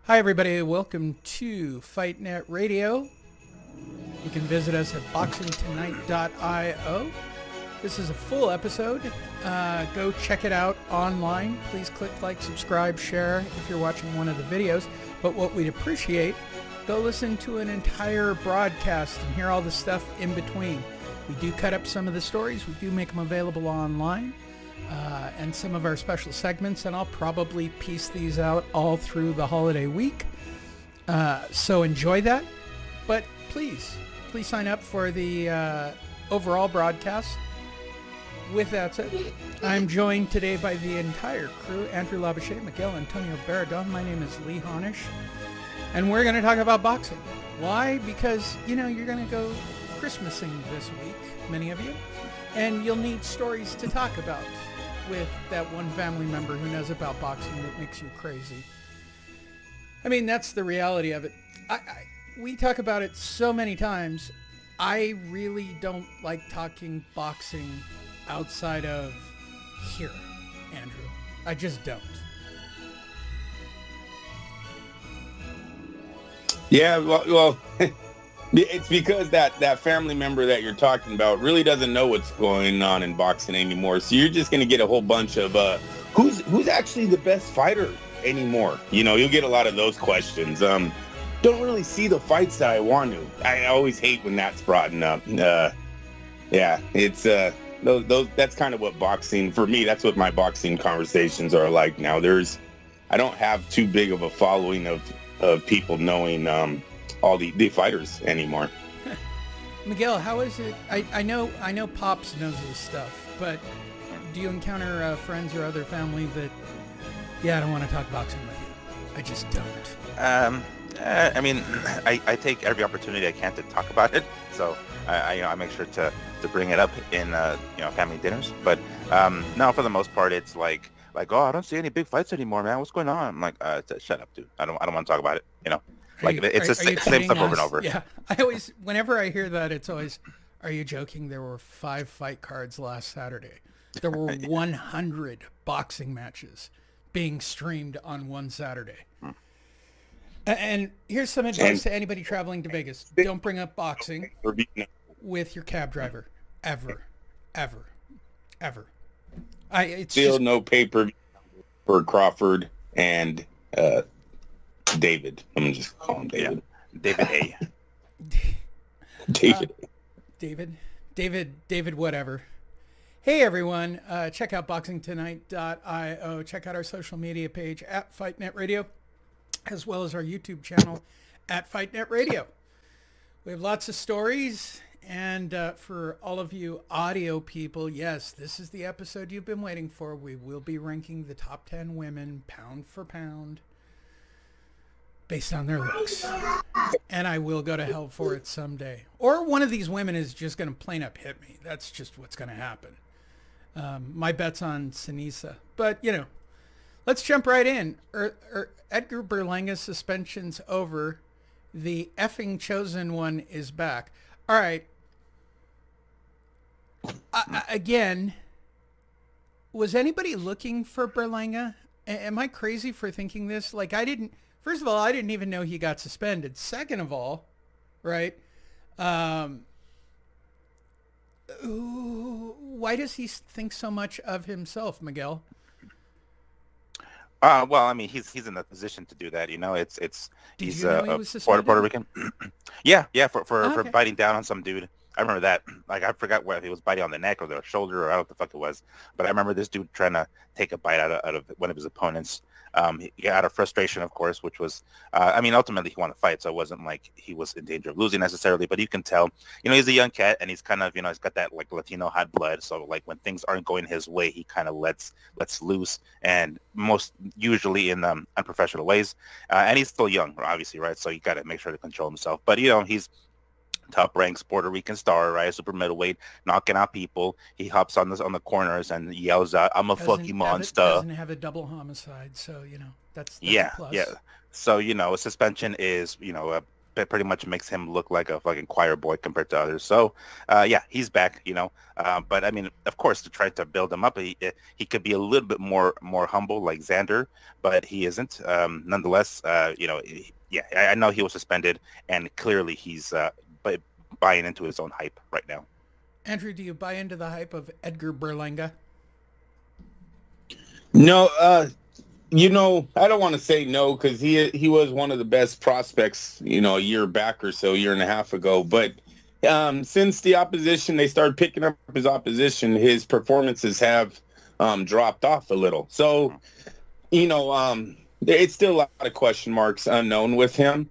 Hi everybody, welcome to FightNet Radio. You can visit us at boxingtonight.io. This is a full episode. Go check it out online. Please click like, subscribe, share if you're watching one of the videos. But what we'd appreciate, go listen to an entire broadcast and hear all the stuff in between. We do cut up some of the stories. We do make them available online. And some of our special segments, and I'll probably piece these out all through the holiday week. So enjoy that. But please sign up for the overall broadcast. With that said, I'm joined today by the entire crew: Andrew Labouche, Miguel Antonio Baradon. My name is Lee Honish, and we're going to talk about boxing. Why? Because, you know, you're going to go Christmasing this week, many of you, and you'll need stories to talk about with that one family member who knows about boxing that makes you crazy. I mean, that's the reality of it. We talk about it so many times. I really don't like talking boxing outside of here, Andrew. I just don't. Yeah, well it's because that family member that you're talking about really doesn't know what's going on in boxing anymore. So you're just going to get a whole bunch of who's actually the best fighter anymore. You know, you'll get a lot of those questions. Don't really see the fights that I want to. I always hate when that's brought up. Yeah, it's those that's kind of what boxing, for me, that's what my boxing conversations are like now. I don't have too big of a following of people knowing all the fighters anymore. Miguel, how is it? I know Pops knows this stuff, but do you encounter friends or other family that, I don't want to talk boxing with you? I just don't. I mean, I take every opportunity I can to talk about it, so I make sure to bring it up in family dinners. But no, for the most part, it's like oh, I don't see any big fights anymore, man. What's going on? I'm like, shut up, dude. I don't want to talk about it. You know. It's the same stuff over and over. Yeah, I always, whenever I hear that, it's always, are you joking? There were 5 fight cards last Saturday. There were 100 boxing matches being streamed on one Saturday. And here's some advice to anybody traveling to Vegas. Don't bring up boxing with your cab driver. Ever. It's still just, no pay-per-view for Crawford and David. I'm just calling him David. Yeah. David A. David, whatever. Hey, everyone. Check out boxingtonight.io. Check out our social media page at FightNet Radio, as well as our YouTube channel at FightNet Radio. We have lots of stories. And for all of you audio people, yes, this is the episode you've been waiting for. We will be ranking the top 10 women pound for pound based on their looks. And I will go to hell for it someday. Or one of these women is just going to plain up hit me. That's just what's going to happen. My bet's on Sinisa. But, let's jump right in. Edgar Berlanga's suspension's over. The effing chosen one is back. All right. Again, was anybody looking for Berlanga? Am I crazy for thinking this? First of all, I didn't even know he got suspended. Second of all, right? Why does he think so much of himself, Miguel? Well, I mean, he's in the position to do that. He's he was Puerto Rican. yeah, for Okay. biting down on some dude. I remember that. I forgot whether he was biting on the neck or the shoulder or I don't know what the fuck it was. But I remember this dude trying to take a bite out of one of his opponents. Out of frustration, of course, which was, ultimately he wanted to fight, so it wasn't like he was in danger of losing necessarily. But you can tell, he's a young cat, and he's kind of, he's got that like Latino hot blood. So like when things aren't going his way, he kind of lets loose, and most usually in unprofessional ways. And he's still young, obviously, right? So you got to make sure to control himself. But he's top ranks Puerto Rican star, right? Super middleweight, knocking out people. He hops on the corners and yells out, "I'm a fucking monster." Doesn't have a double homicide, so that's yeah, a plus. yeah. So a suspension is pretty much makes him look like a fucking choir boy compared to others. So, yeah, he's back, you know. But I mean, of course, to try to build him up, he could be a little bit more humble like Xander, but he isn't. Nonetheless, you know, yeah, I know he was suspended, and clearly he's buying into his own hype right now. Andrew, do you buy into the hype of Edgar Berlanga? No, you know, I don't want to say no because he was one of the best prospects, you know, a year back or so, year and a half ago. But since the opposition, they started picking up his opposition, his performances have dropped off a little. So, you know, it's still a lot of question marks unknown with him.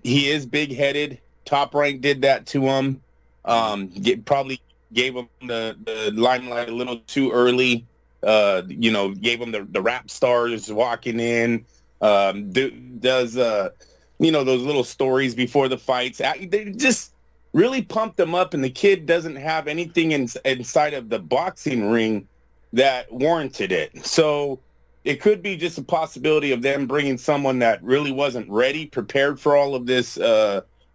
He is big-headed. Top Rank did that to him. Probably gave him the limelight a little too early. You know, gave him the rap stars walking in. Does you know, those little stories before the fights. They just really pumped him up, and the kid doesn't have anything inside of the boxing ring that warranted it. So it could be just a possibility of them bringing someone that really wasn't ready, prepared for all of this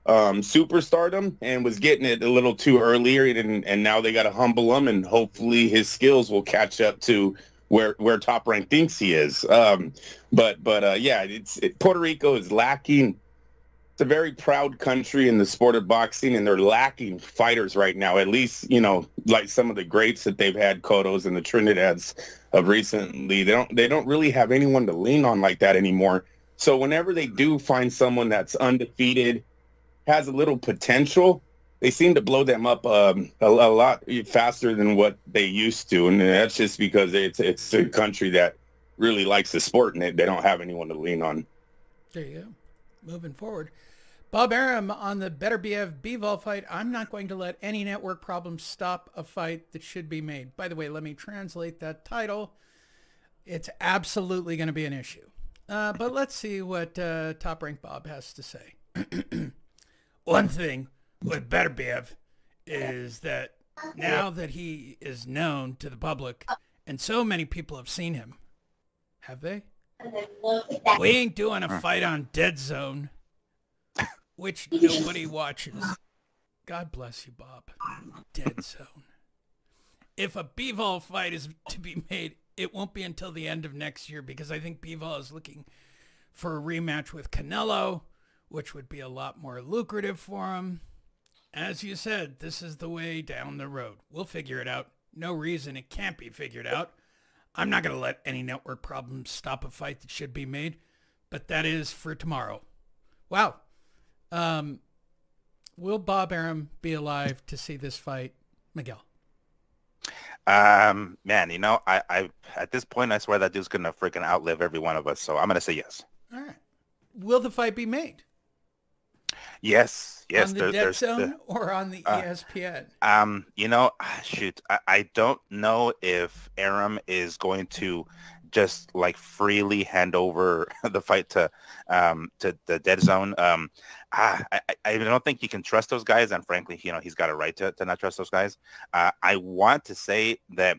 superstardom, and was getting it a little too earlier, and now they got to humble him, and hopefully his skills will catch up to where Top Rank thinks he is. But yeah, Puerto Rico is lacking. It's a very proud country in the sport of boxing, and they're lacking fighters right now. At least, you know, like some of the greats that they've had, Cottos and the Trinidads of recently, they don't really have anyone to lean on like that anymore. So whenever they do find someone that's undefeated, has a little potential, they seem to blow them up a lot faster than what they used to, and that's just because it's a country that really likes the sport, and they don't have anyone to lean on. There you go. Moving forward, Bob Arum on the Better BF Bivol fight. I'm not going to let any network problems stop a fight that should be made. By the way, let me translate that title. It's absolutely going to be an issue. But let's see what Top Rank Bob has to say. One thing with Better BF is that now that he is known to the public, and so many people have seen him, have they? We ain't doing a fight on DAZN, which nobody watches. God bless you, Bob. DAZN. If a Bivol fight is to be made, it won't be until the end of next year, because I think Bivol is looking for a rematch with Canelo, which would be a lot more lucrative for him. As you said, this is the way down the road. We'll figure it out. No reason it can't be figured out. I'm not going to let any network problems stop a fight that should be made, but that is for tomorrow. Wow. Will Bob Arum be alive to see this fight, Miguel? Man, you know, I at this point, I swear that dude's going to freaking outlive every one of us, so I'm going to say yes. All right. Will the fight be made? Yes. On the DAZN or on the ESPN? You know, shoot, I don't know if Arum is going to just like freely hand over the fight to the DAZN. I don't think you can trust those guys, and frankly, you know, he's got a right to not trust those guys. I want to say that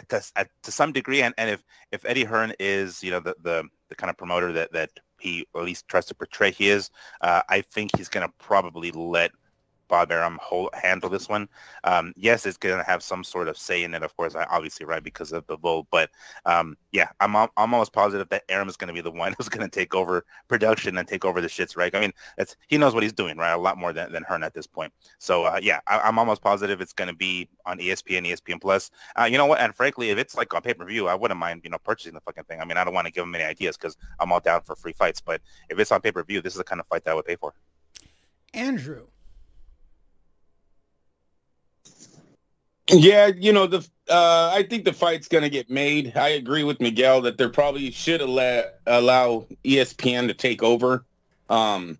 to some degree, and if Eddie Hearn is, you know, the kind of promoter that he at least tries to portray he is, I think he's going to probably let Bob Arum handle this one. Yes, it's going to have some sort of say in it, of course, obviously, right, because of the vote. But yeah, I'm almost positive that Arum is going to be the one who's going to take over production and take over the shits, right? I mean, he knows what he's doing, right? A lot more than Hearn at this point. So yeah, I'm almost positive it's going to be on ESPN, ESPN Plus. You know what? And frankly, if it's like on pay-per-view, I wouldn't mind, you know, purchasing the fucking thing. I mean, I don't want to give him any ideas because I'm all down for free fights. But if it's on pay-per-view, this is the kind of fight that I would pay for. Andrew. Yeah, you know, I think the fight's going to get made. I agree with Miguel that they probably should allow ESPN to take over. I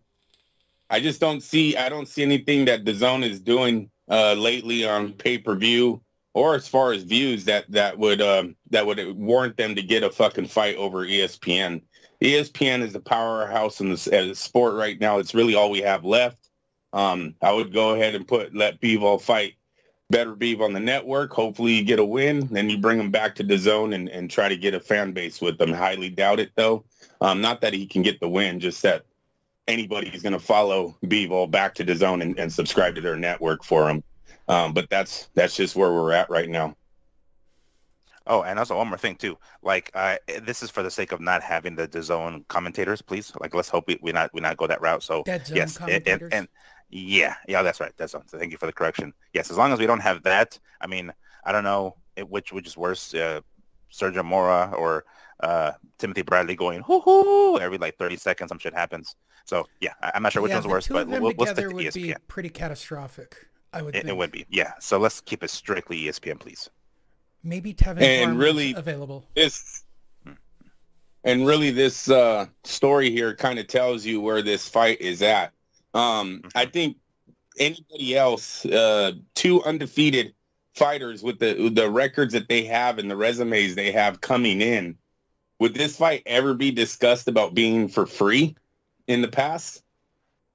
don't see anything that DAZN is doing lately on pay-per-view or as far as views that would warrant them to get a fucking fight over ESPN. ESPN is the powerhouse in the sport right now. It's really all we have left. I would go ahead and let Bivol fight Better Beef on the network. Hopefully you get a win. Then you bring him back to DAZN and try to get a fan base with them. Highly doubt it, though. Not that he can get the win, just that anybody's going to follow Bivol back to DAZN and subscribe to their network for him. But that's just where we're at right now. Oh, and also one more thing too. Like, this is for the sake of not having the DAZN commentators, please. Like, let's hope we not go that route. So yes, and yeah, that's right. DAZN. So thank you for the correction. Yes, as long as we don't have that. I mean, I don't know which is worse, Sergio Mora or Timothy Bradley going hoo hoo every like 30 seconds. Some shit happens. So yeah, I'm not sure which one's worse, but we'll stick to would ESPN. Be pretty catastrophic. I would think. It would be, yeah. So let's keep it strictly ESPN, please. Maybe Tevin and Farm really is available. This story here kind of tells you where this fight is at. I think anybody else, two undefeated fighters with the records that they have and the resumes they have coming in, would this fight ever be discussed about being for free in the past?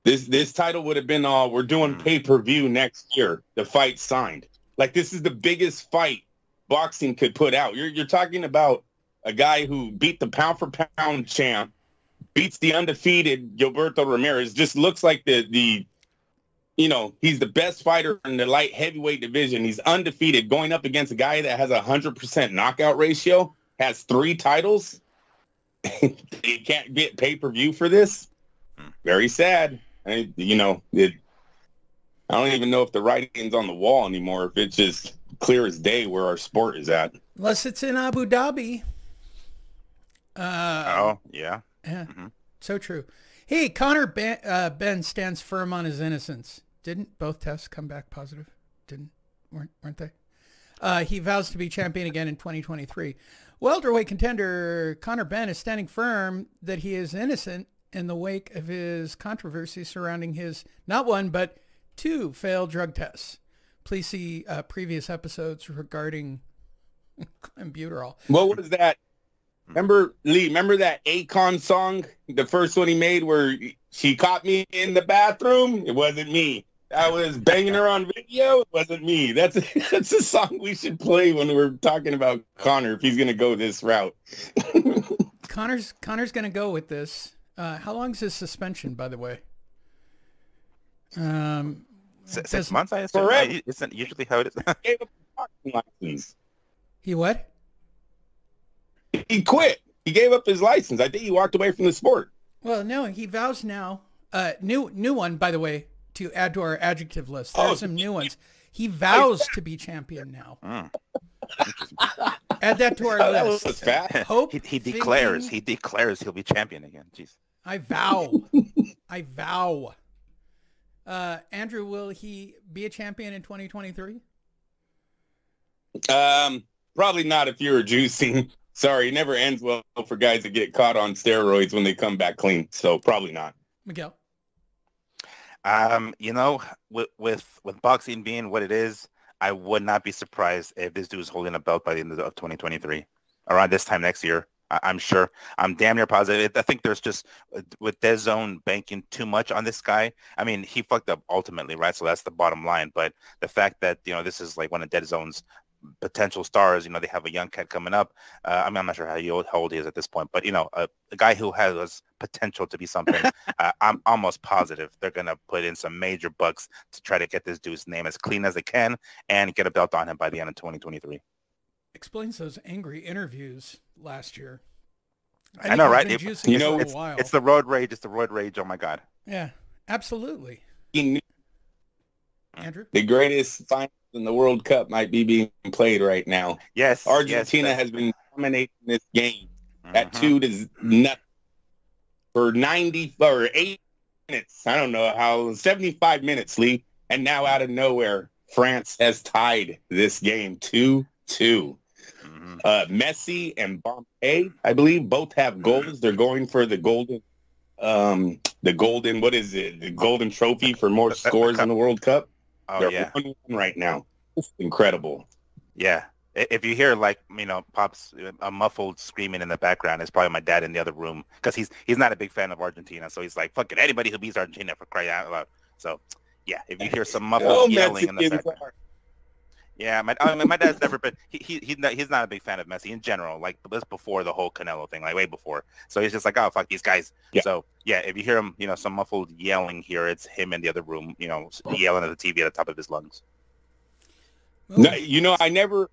This title would have been we're doing pay-per-view next year. The fight signed. Like, this is the biggest fight boxing could put out. You're talking about a guy who beat the pound for pound champ, beats the undefeated Gilberto Ramirez, just looks like the he's the best fighter in the light heavyweight division. He's undefeated, going up against a guy that has 100% knockout ratio, has 3 titles. You can't get pay-per-view for this. Very sad. I don't even know if the writing's on the wall anymore, if it's just clear as day where our sport is at. Unless it's in Abu Dhabi. Yeah. Yeah. Mm-hmm. So true. Hey, Connor Ben stands firm on his innocence. Didn't both tests come back positive? Weren't they? He vows to be champion again in 2023. Welterweight contender Connor Ben is standing firm that he is innocent in the wake of his controversy surrounding his not one but 2 failed drug tests. Please see previous episodes regarding clenbuterol. What was that? Remember, Lee, that Akon song, the first one he made where she caught me in the bathroom? It wasn't me. I was banging her on video. It wasn't me. That's a song we should play when we're talking about Connor, if he's going to go this route. Connor's going to go with this. How long is his suspension, by the way? 6 months, I assume. Isn't usually how it is. Gave up his boxing license. He what? He quit. He gave up his license. I think he walked away from the sport. Well, no, he vows now. New one, by the way, to add to our adjective list. There's some new ones. He vows to be champion now. Add that to our list. That was fast. Hope he declares he'll be champion again. Jeez. I vow. I vow. Andrew, will he be a champion in 2023? Probably not if you're juicing. Sorry, it never ends well for guys that get caught on steroids when they come back clean. So probably not. Miguel. With boxing being what it is, I would not be surprised if this dude is holding a belt by the end of 2023, around this time next year. I'm sure. I'm damn near positive. I think there's just, with DAZN banking too much on this guy. I mean, he fucked up ultimately, right? So that's the bottom line. But the fact that, this is like one of DAZN's potential stars, they have a young cat coming up. I'm not sure how old he is at this point, but, a guy who has potential to be something, I'm almost positive they're going to put in some major bucks to try to get this dude's name as clean as they can and get a belt on him by the end of 2023. Explains those angry interviews last year. I know, right? It's the road rage. It's the road rage. Oh my God. Yeah, absolutely. Andrew? The greatest final in the World Cup might be being played right now. Yes. Argentina has been dominating this game at 2-0 for 90 or 8 minutes. I don't know how, 75 minutes, Lee. And now out of nowhere, France has tied this game 2-2. Messi and Bompay, I believe, both have goals. They're going for the golden, what is it? The golden trophy for more scores in the World Cup. Oh, They're 1-1 right now. It's incredible. Yeah. If you hear Pop's a muffled screaming in the background, it's probably my dad in the other room, because he's not a big fan of Argentina. So he's like, fuck it, anybody who beats Argentina, for crying out loud. So yeah, if you hear some muffled yelling in the background. Yeah, my dad's never been. He's not a big fan of Messi in general. Like this before the whole Canelo thing, like way before. So he's just like, oh fuck these guys. Yeah. So yeah, if you hear him, some muffled yelling here, it's him in the other room, yelling at the TV at the top of his lungs. No, I never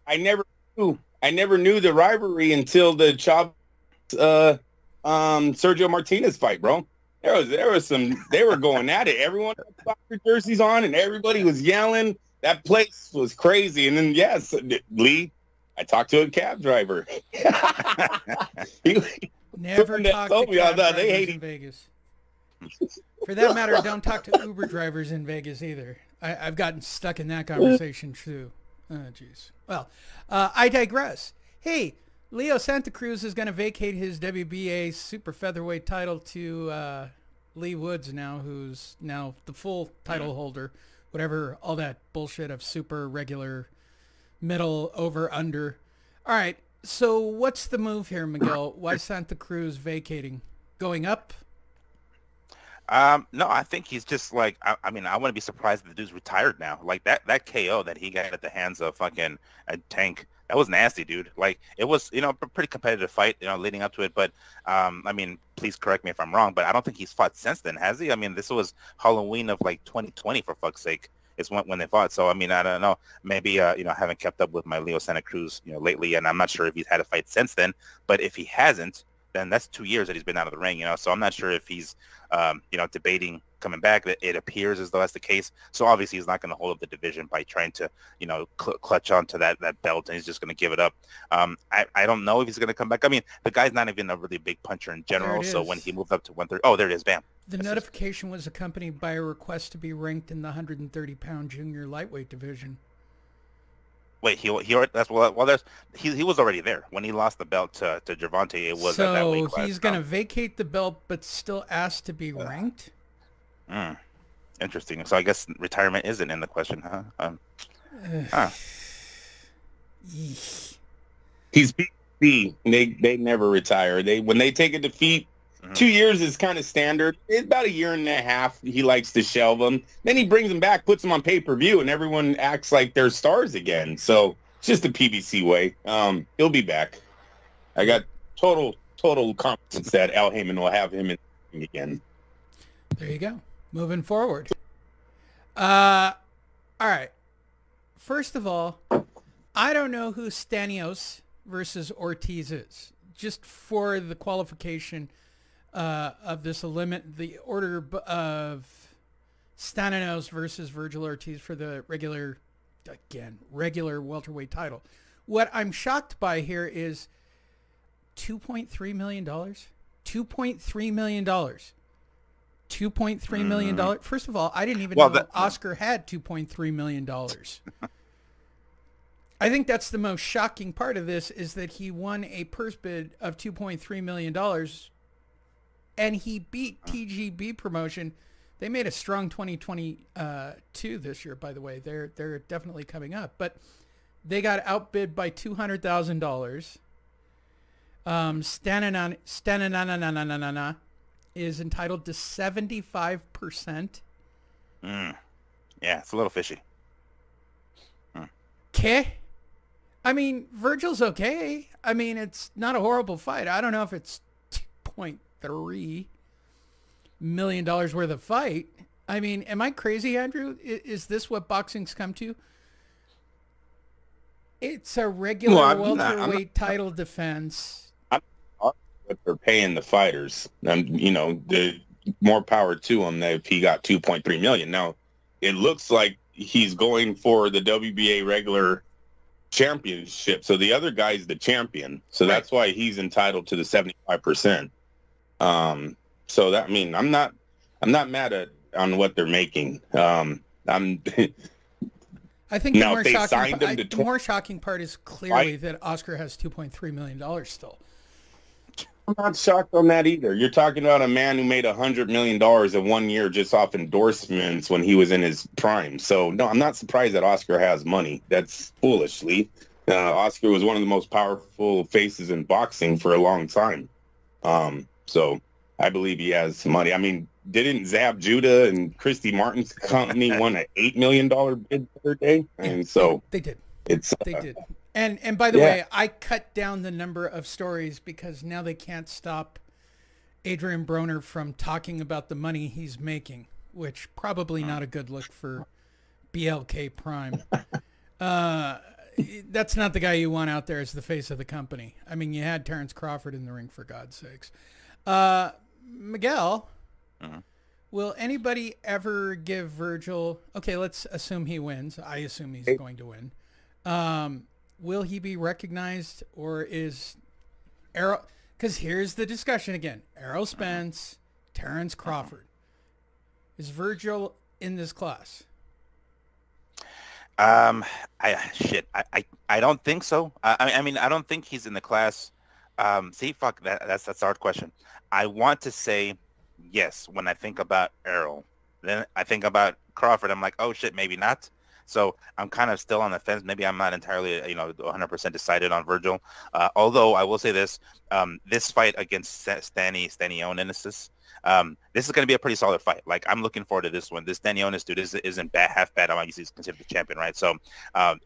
knew the rivalry until the Sergio Martinez fight, bro. There was some. They were going at it. Everyone had boxer jerseys on, and everybody was yelling. That place was crazy. And then, yes, Lee, I talked to a cab driver. Never talk to cab drivers in Vegas. For that matter, don't talk to Uber drivers in Vegas either. I've gotten stuck in that conversation too. Oh, jeez. Well, I digress. Hey, Leo Santa Cruz is going to vacate his WBA super featherweight title to Lee Woods now, who's now the full title holder. Whatever, all that bullshit of super, regular, middle, over, under. All right, so what's the move here, Miguel? Why Santa Cruz vacating? Going up? No, I think he's just like, I mean, I wouldn't be surprised if the dude's retired now. Like that KO that he got at the hands of fucking a Tank, that was nasty, dude. Like it was, a pretty competitive fight, leading up to it. But, I mean, please correct me if I'm wrong, but I don't think he's fought since then, has he? I mean, this was Halloween of like 2020 for fuck's sake. Is when they fought. So, I mean, I don't know. Maybe, I haven't kept up with my Leo Santa Cruz, lately, and I'm not sure if he's had a fight since then. But if he hasn't, then that's 2 years that he's been out of the ring, So I'm not sure if he's, debating coming back. It appears as though that's the case. So obviously he's not going to hold up the division by trying to, clutch onto that belt, and he's just going to give it up. I don't know if he's going to come back. I mean, the guy's not even a really big puncher in general. So when he moved up to 130, oh, there it is, bam. The notification was accompanied by a request to be ranked in the 130-pound junior lightweight division. Wait, he that's well. He was already there when he lost the belt to Gervonta. It was at that weight class. So he's going to vacate the belt, but still asked to be ranked. Interesting. So I guess retirement isn't in the question, huh? He's beat. They never retire. When they take a defeat, 2 years is kind of standard. It's about a year and a half. He likes to shelve them. Then he brings them back, puts them on pay-per-view, and everyone acts like they're stars again. So it's just the PBC way. He'll be back. I got total confidence that Al Heyman will have him in again. There you go. Moving forward. All right. First of all, I don't know who Stanios versus Ortiz is. Just for the qualification of this the order of Stanios versus Virgil Ortiz for the regular welterweight title. What I'm shocked by here is $2.3 million. $2.3 million. $2.3 million. First of all, I didn't even know Oscar had $2.3 million. I think that's the most shocking part of this, is that he won a purse bid of $2.3 million, and he beat TGB Promotion. They made a strong 2022 this year, by the way. They're definitely coming up, but they got outbid by $200,000. Stananana is entitled to 75%. Yeah, it's a little fishy. Okay. I mean, Virgil's okay. I mean, it's not a horrible fight. I don't know if it's $2.3 million worth of fight. I mean, am I crazy, Andrew? Is this what boxing's come to? It's a regular welterweight title defense. What they're paying the fighters, the more power to him. If he got $2.3 million, now it looks like he's going for the WBA regular championship. So the other guy's the champion. So that's why he's entitled to the 75%. So that, I mean, I'm not mad on what they're making. I think the more shocking part is clearly that Oscar has $2.3 million still. I'm not shocked on that either. You're talking about a man who made $100 million in 1 year just off endorsements when he was in his prime. So, no, I'm not surprised that Oscar has money. That's foolishly. Oscar was one of the most powerful faces in boxing for a long time. So I believe he has some money. I mean, didn't Zab Judah and Christy Martin's company won an $8 million bid the other day? And so they did. It's They did. And by the Yeah. way, I cut down the number of stories because now they can't stop Adrian Broner from talking about the money he's making, which probably not a good look for BLK Prime. That's not the guy you want out there as the face of the company. I mean, you had Terrence Crawford in the ring, for God's sakes. Miguel, will anybody ever give Virgil... Okay, let's assume he wins. I assume he's going to win. Will he be recognized, or is Errol... Because here's the discussion again. Errol Spence, Terrence Crawford. Is Virgil in this class? I don't think so. I mean, I don't think he's in the class. That's a hard question. I want to say yes when I think about Errol. Then I think about Crawford. I'm like, oh shit, maybe not. So I'm kind of still on the fence. Maybe I'm not entirely, 100% decided on Virgil. Although I will say this, this fight against Stanionis, this is going to be a pretty solid fight. Like, I'm looking forward to this one. This Stanionis dude isn't bad, half bad. He's considered the champion, right? So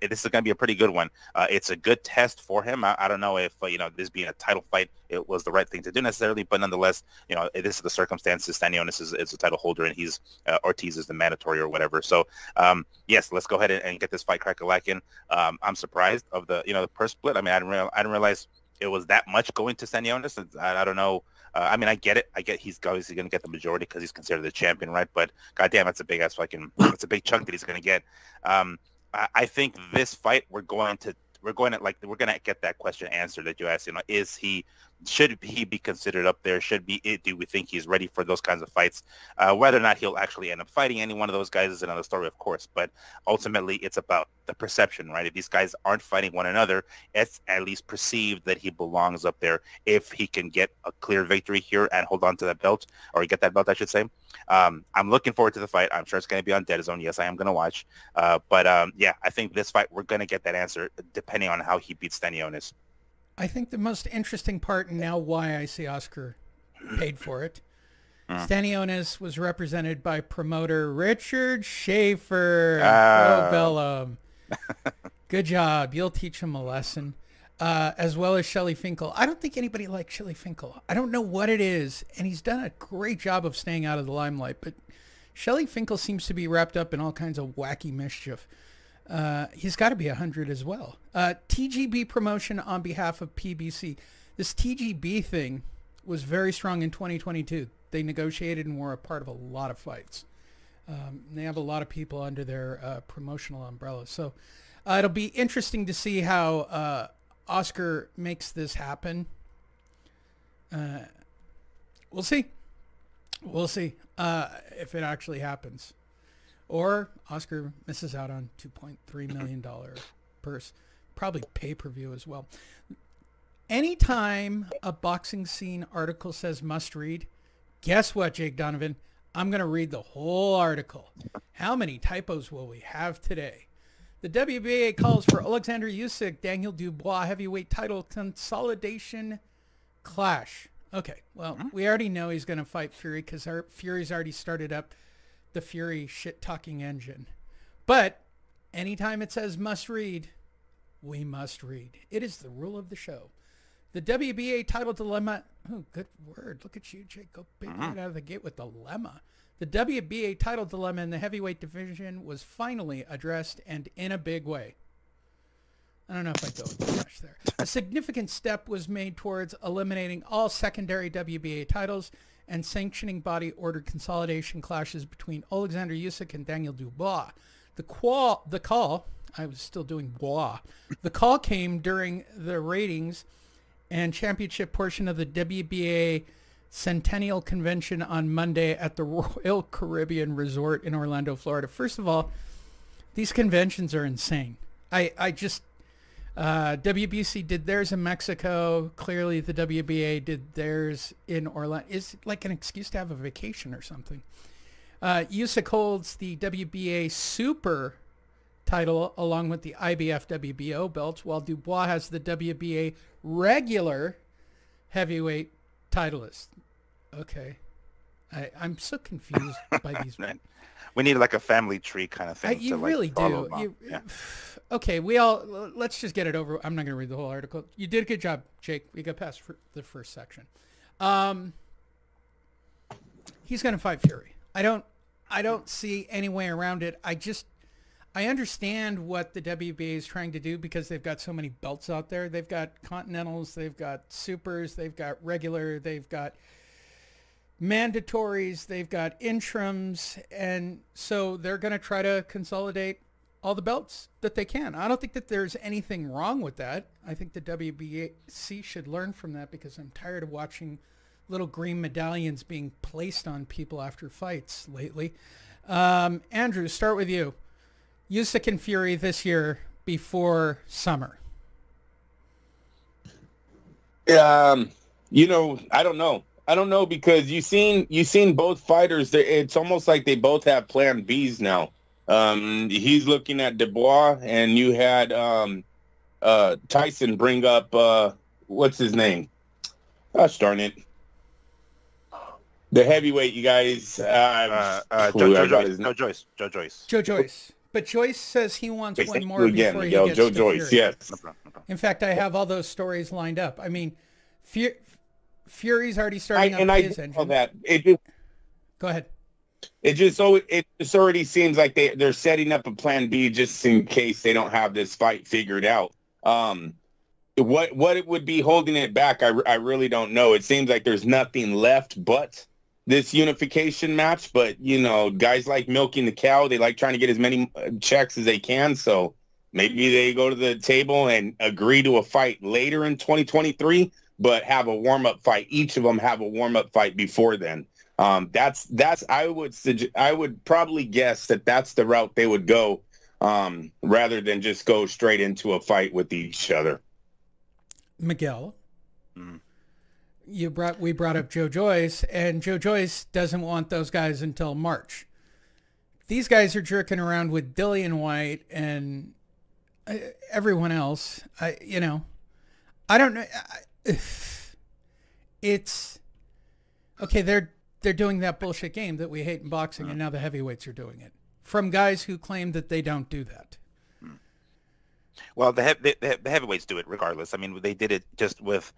this is going to be a pretty good one. It's a good test for him. I don't know if, this being a title fight, it was the right thing to do necessarily, but nonetheless, this is the circumstances. Stanionis is a title holder, and he's Ortiz is the mandatory or whatever. So yes, let's go ahead and get this fight crack-a-lackin'. I'm surprised of the purse split. I mean, I didn't realize it was that much going to Stanionis. I don't know. I mean, I get it. He's obviously going to get the majority because he's considered the champion, right? But goddamn, that's a big ass that's a big chunk that he's going to get. I think this fight we're going to get that question answered that you asked. Should he be considered up there? Do we think he's ready for those kinds of fights? Whether or not he'll actually end up fighting any one of those guys is another story, of course. But ultimately, it's about the perception, right? If these guys aren't fighting one another, it's at least perceived that he belongs up there if he can get a clear victory here and hold on to that belt, or get that belt, I should say. I'm looking forward to the fight. I'm sure it's going to be on DAZN. Yes, I am going to watch. But yeah, I think this fight, we're going to get that answer depending on how he beats Stanionis. I think the most interesting part, and now why I see Oscar paid for it, Stanionis was represented by promoter Richard Schaefer. Oh, Bellum. Good job. You'll teach him a lesson. As well as Shelly Finkel. I don't think anybody likes Shelly Finkel. I don't know what it is, and he's done a great job of staying out of the limelight, but Shelly Finkel seems to be wrapped up in all kinds of wacky mischief. He's got to be 100 as well. TGB promotion on behalf of PBC. This TGB thing was very strong in 2022. They negotiated and were a part of a lot of fights. They have a lot of people under their promotional umbrella. So it'll be interesting to see how Oscar makes this happen. We'll see. We'll see if it actually happens. Or Oscar misses out on $2.3 million purse. Probably pay-per-view as well. Anytime a boxing scene article says must read, guess what, Jake Donovan? I'm going to read the whole article. How many typos will we have today? The WBA calls for Alexander Usyk, Daniel Dubois heavyweight title consolidation clash. Okay, well, we already know he's going to fight Fury because Fury's already started up the Fury shit-talking engine. But anytime it says must read, we must read. It is the rule of the show. The WBA title dilemma. Oh, good word. Look at you, Jake. Go big right out of the gate with dilemma. The WBA title dilemma in the heavyweight division was finally addressed, and in a big way. I don't know if I go with the dash there. A significant step was made towards eliminating all secondary WBA titles and sanctioning body order consolidation clashes between Alexander Usyk and Daniel Dubois. The call, I was still doing bois. The call came during the ratings and championship portion of the WBA Centennial Convention on Monday at the Royal Caribbean Resort in Orlando, Florida. First of all, these conventions are insane. WBC did theirs in Mexico. Clearly, the WBA did theirs in Orlando. It's like an excuse to have a vacation or something. Usyk holds the WBA Super title along with the IBF WBO belts, while Dubois has the WBA regular heavyweight titleist. Okay. I'm so confused by these. We need like a family tree kind of thing. You to, really follow do. Yeah. Okay, let's just get it over. I'm not going to read the whole article. You did a good job, Jake. We got past the first section. He's going to fight Fury. I don't see any way around it. I understand what the WBA is trying to do because they've got so many belts out there. They've got Continentals, they've got Supers, they've got regular, they've got mandatories, they've got interims, and so they're going to try to consolidate all the belts that they can. I don't think that there's anything wrong with that. I think the WBC should learn from that because I'm tired of watching little green medallions being placed on people after fights lately. Andrew, start with you. Usyk and Fury this year before summer. I don't know. I don't know because you've seen both fighters. It's almost like they both have plan Bs now. He's looking at Dubois, and you had Tyson bring up what's his name? Gosh darn it. The heavyweight, you guys. Joe Joyce. But Joyce says he wants one more again, before he gets Joe to Joyce, Fury. yes. In fact, I have all those stories lined up. I mean, Fury's already starting up his engine. That. Go ahead. It just already seems like they're setting up a plan B just in case they don't have this fight figured out. What it would be holding it back, I really don't know. It seems like there's nothing left but this unification match, but guys like milking the cow. They like trying to get as many checks as they can. So maybe they go to the table and agree to a fight later in 2023, but have a warm-up fight. Each of them have a warm-up fight before then. I would probably guess that that's the route they would go, rather than just go straight into a fight with each other. Miguel. We brought up Joe Joyce, and Joe Joyce doesn't want those guys until March. These guys are jerking around with Dillian White and everyone else. I don't know. It's okay. They're doing that bullshit game that we hate in boxing, and now the heavyweights are doing it from guys who claim that they don't do that. Well, the heavyweights do it regardless. I mean, they did it just with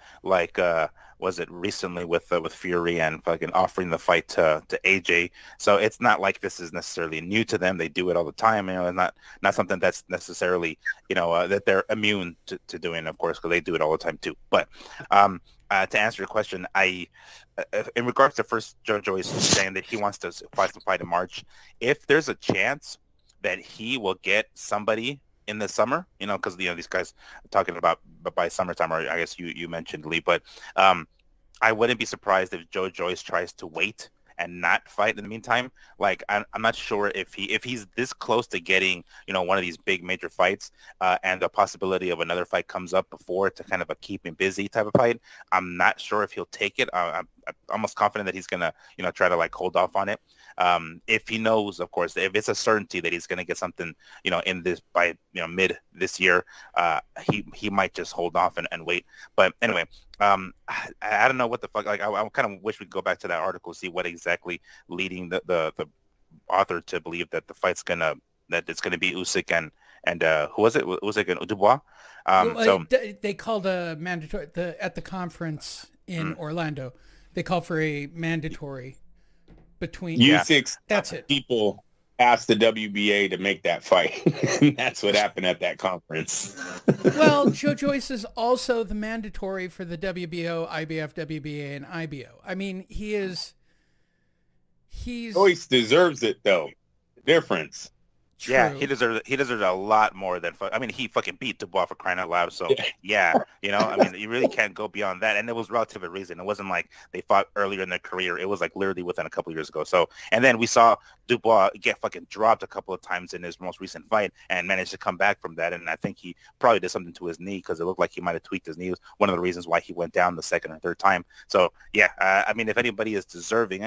was it recently with Fury and fucking offering the fight to AJ. So it's not like this is necessarily new to them. They do it all the time. It's not something that's necessarily that they're immune to doing, of course, because they do it all the time too. But to answer your question, in regards to first Joe Joyce saying that he wants to fight in March, if there's a chance that he will get somebody in the summer, because these guys are talking about by summertime, or I guess you mentioned Lee, but I wouldn't be surprised if Joe Joyce tries to wait and not fight in the meantime. Like I'm not sure if he's this close to getting one of these big major fights, and the possibility of another fight comes up before to kind of a keep him busy type of fight. I'm not sure if he'll take it. I'm almost confident that he's gonna try to hold off on it. If he knows, of course, if it's a certainty that he's gonna get something in this by mid this year, he might just hold off and wait. But anyway, I don't know what the fuck. I kind of wish we'd go back to that article, see what exactly leading the author to believe that the fight's that it's gonna be Usyk and who was it? Usyk and Dubois. They called a mandatory at the conference in Orlando. They called for a mandatory between Usyk's that's it. People asked the WBA to make that fight. That's what happened at that conference. Well, Joe Joyce is also the mandatory for the WBO, IBF, WBA, and IBO. I mean, he's Joyce deserves it though. Difference. True. Yeah, he deserves a lot more than. I mean, he fucking beat Dubois for crying out loud. So yeah, I mean, you really can't go beyond that. And it was relatively recent. It wasn't like they fought earlier in their career. It was like literally within a couple of years ago. So, and then we saw Dubois get fucking dropped a couple of times in his most recent fight and managed to come back from that. And I think he probably did something to his knee because it looked like he might have tweaked his knee. It was one of the reasons why he went down the second or third time. So yeah, I mean, if anybody is deserving,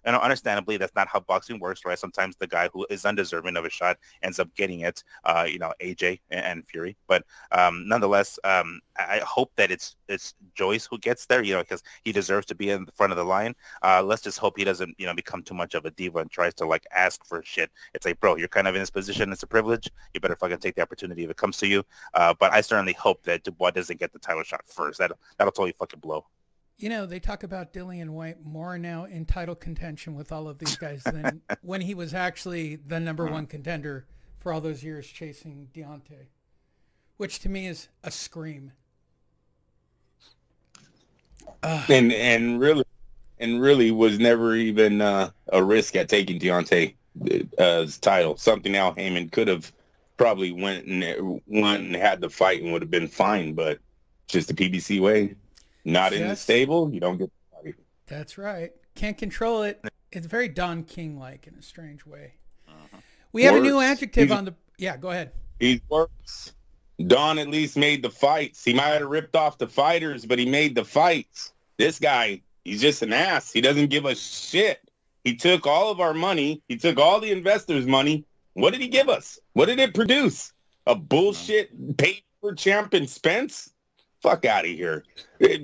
understandably, that's not how boxing works, right? Sometimes the guy who is undeserving of a shot ends up getting it, AJ and Fury. But nonetheless, I hope that it's Joyce who gets there, because he deserves to be in the front of the line. Let's just hope he doesn't, become too much of a diva and tries to like ask for shit. It's like, bro, you're kind of in this position. It's a privilege. You better fucking take the opportunity if it comes to you. But I certainly hope that Dubois doesn't get the title shot first. That'll totally fucking blow. They talk about Dillian White more now in title contention with all of these guys than when he was actually the number one contender for all those years chasing Deontay, which to me is a scream. And really was never even a risk at taking Deontay's title. Something Al Heyman could have probably went and had the fight and would have been fine, but just the PBC way. Not in the stable, you don't get the fight. That's right. Can't control it. It's very Don King-like in a strange way. We have a new adjective on the... Yeah, go ahead. He's worse. Don at least made the fights. He might have ripped off the fighters, but he made the fights. This guy, he's just an ass. He doesn't give a shit. He took all of our money. He took all the investors' money. What did he give us? What did it produce? A bullshit paper champ Spence? Fuck out of here. I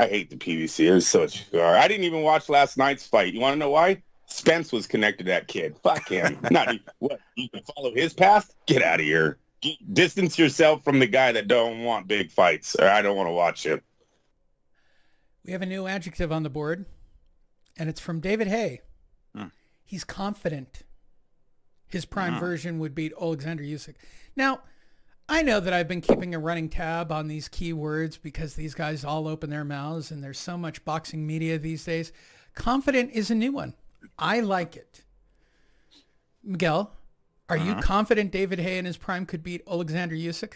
hate the PBC. It was such... I didn't even watch last night's fight. You want to know why? Spence was connected to that kid. Fuck him. Not even, what? You can follow his path? Get out of here. Distance yourself from the guy that don't want big fights, or I don't want to watch him. We have a new adjective on the board, and it's from David Hay. He's confident his prime version would beat Alexander Usyk. Now, I know that I've been keeping a running tab on these keywords because these guys all open their mouths and there's so much boxing media these days. Confident is a new one. I like it. Miguel, are you confident David Hay in his prime could beat Alexander Usyk?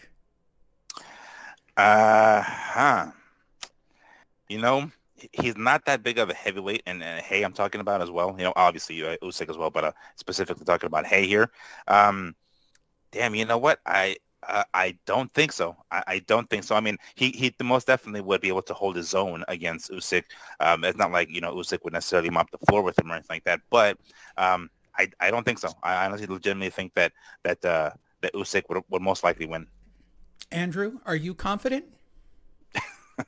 He's not that big of a heavyweight, and Hay I'm talking about as well. Obviously Usyk as well, but specifically talking about Hay here. Damn, you know what? I don't think so. I don't think so. I mean, he most definitely would be able to hold his own against Usyk. It's not like, Usyk would necessarily mop the floor with him or anything like that. But I don't think so. I honestly legitimately think that Usyk would most likely win. Andrew, are you confident?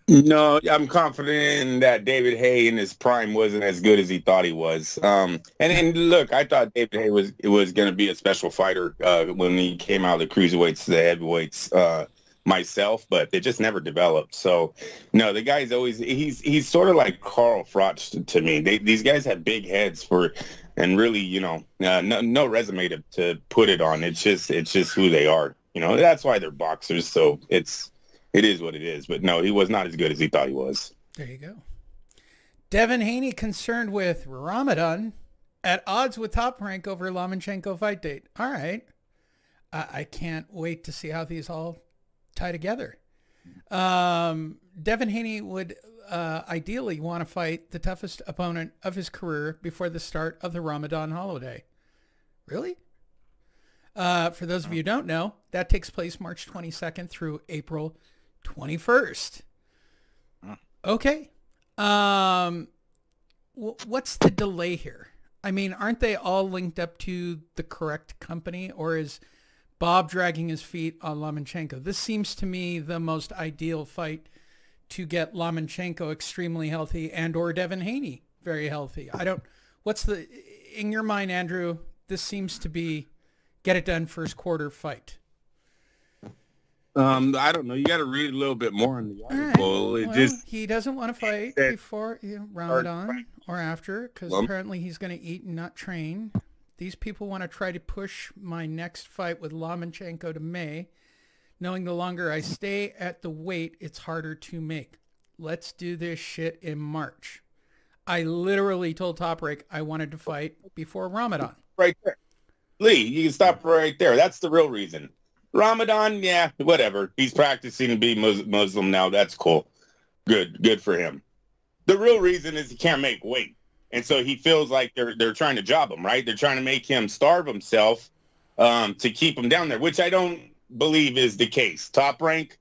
No, I'm confident that David Hay in his prime wasn't as good as he thought he was. And look, I thought David Hay was going to be a special fighter when he came out of the cruiserweights to the heavyweights myself, but it just never developed. So, no, the guy's always he's sort of like Carl Froch to me. These guys have big heads and really, no resume to put it on. It's just who they are. That's why they're boxers. So it is what it is. But no, he was not as good as he thought he was. There you go. Devin Haney concerned with Ramadan at odds with Top Rank over Lomachenko fight date. All right. I can't wait to see how these all tie together. Devin Haney would ideally want to fight the toughest opponent of his career before the start of the Ramadan holiday. Really? For those of you who don't know, that takes place March 22nd through April 21st. Okay. What's the delay here? I mean, aren't they all linked up to the correct company, or is Bob dragging his feet on Lomachenko? This seems to me the most ideal fight to get Lomachenko extremely healthy and or Devin Haney very healthy. In your mind, Andrew, this seems to be get it done first quarter fight. I don't know. You got to read a little bit more in the article. Right. He doesn't want to fight before Ramadan or after because apparently he's going to eat and not train. These people want to try to push my next fight with Lomachenko to May, knowing the longer I stay at the weight, it's harder to make. Let's do this shit in March. I literally told Top Rank I wanted to fight before Ramadan. Right there. Lee, you can stop right there. That's the real reason. Ramadan, yeah, whatever. He's practicing to be Muslim now. That's cool. Good for him. The real reason is he can't make weight. And so he feels like they're trying to job him, right? They're trying to make him starve himself to keep him down there, which I don't believe is the case. Top Rank,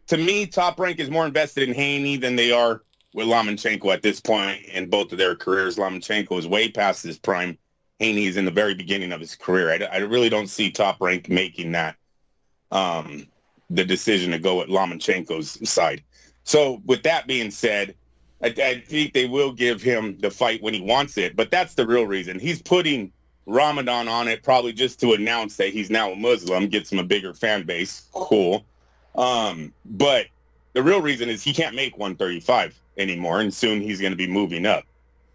to me, Top Rank is more invested in Haney than they are with Lomachenko at this point in both of their careers. Lomachenko is way past his prime. Haney is in the very beginning of his career. I really don't see Top Rank making that the decision to go at Lomachenko's side. So with that being said, I think they will give him the fight when he wants it, but that's the real reason. He's putting Ramadan on it probably just to announce that he's now a Muslim, gets him a bigger fan base. Cool. But the real reason is he can't make 135 anymore, and soon he's going to be moving up.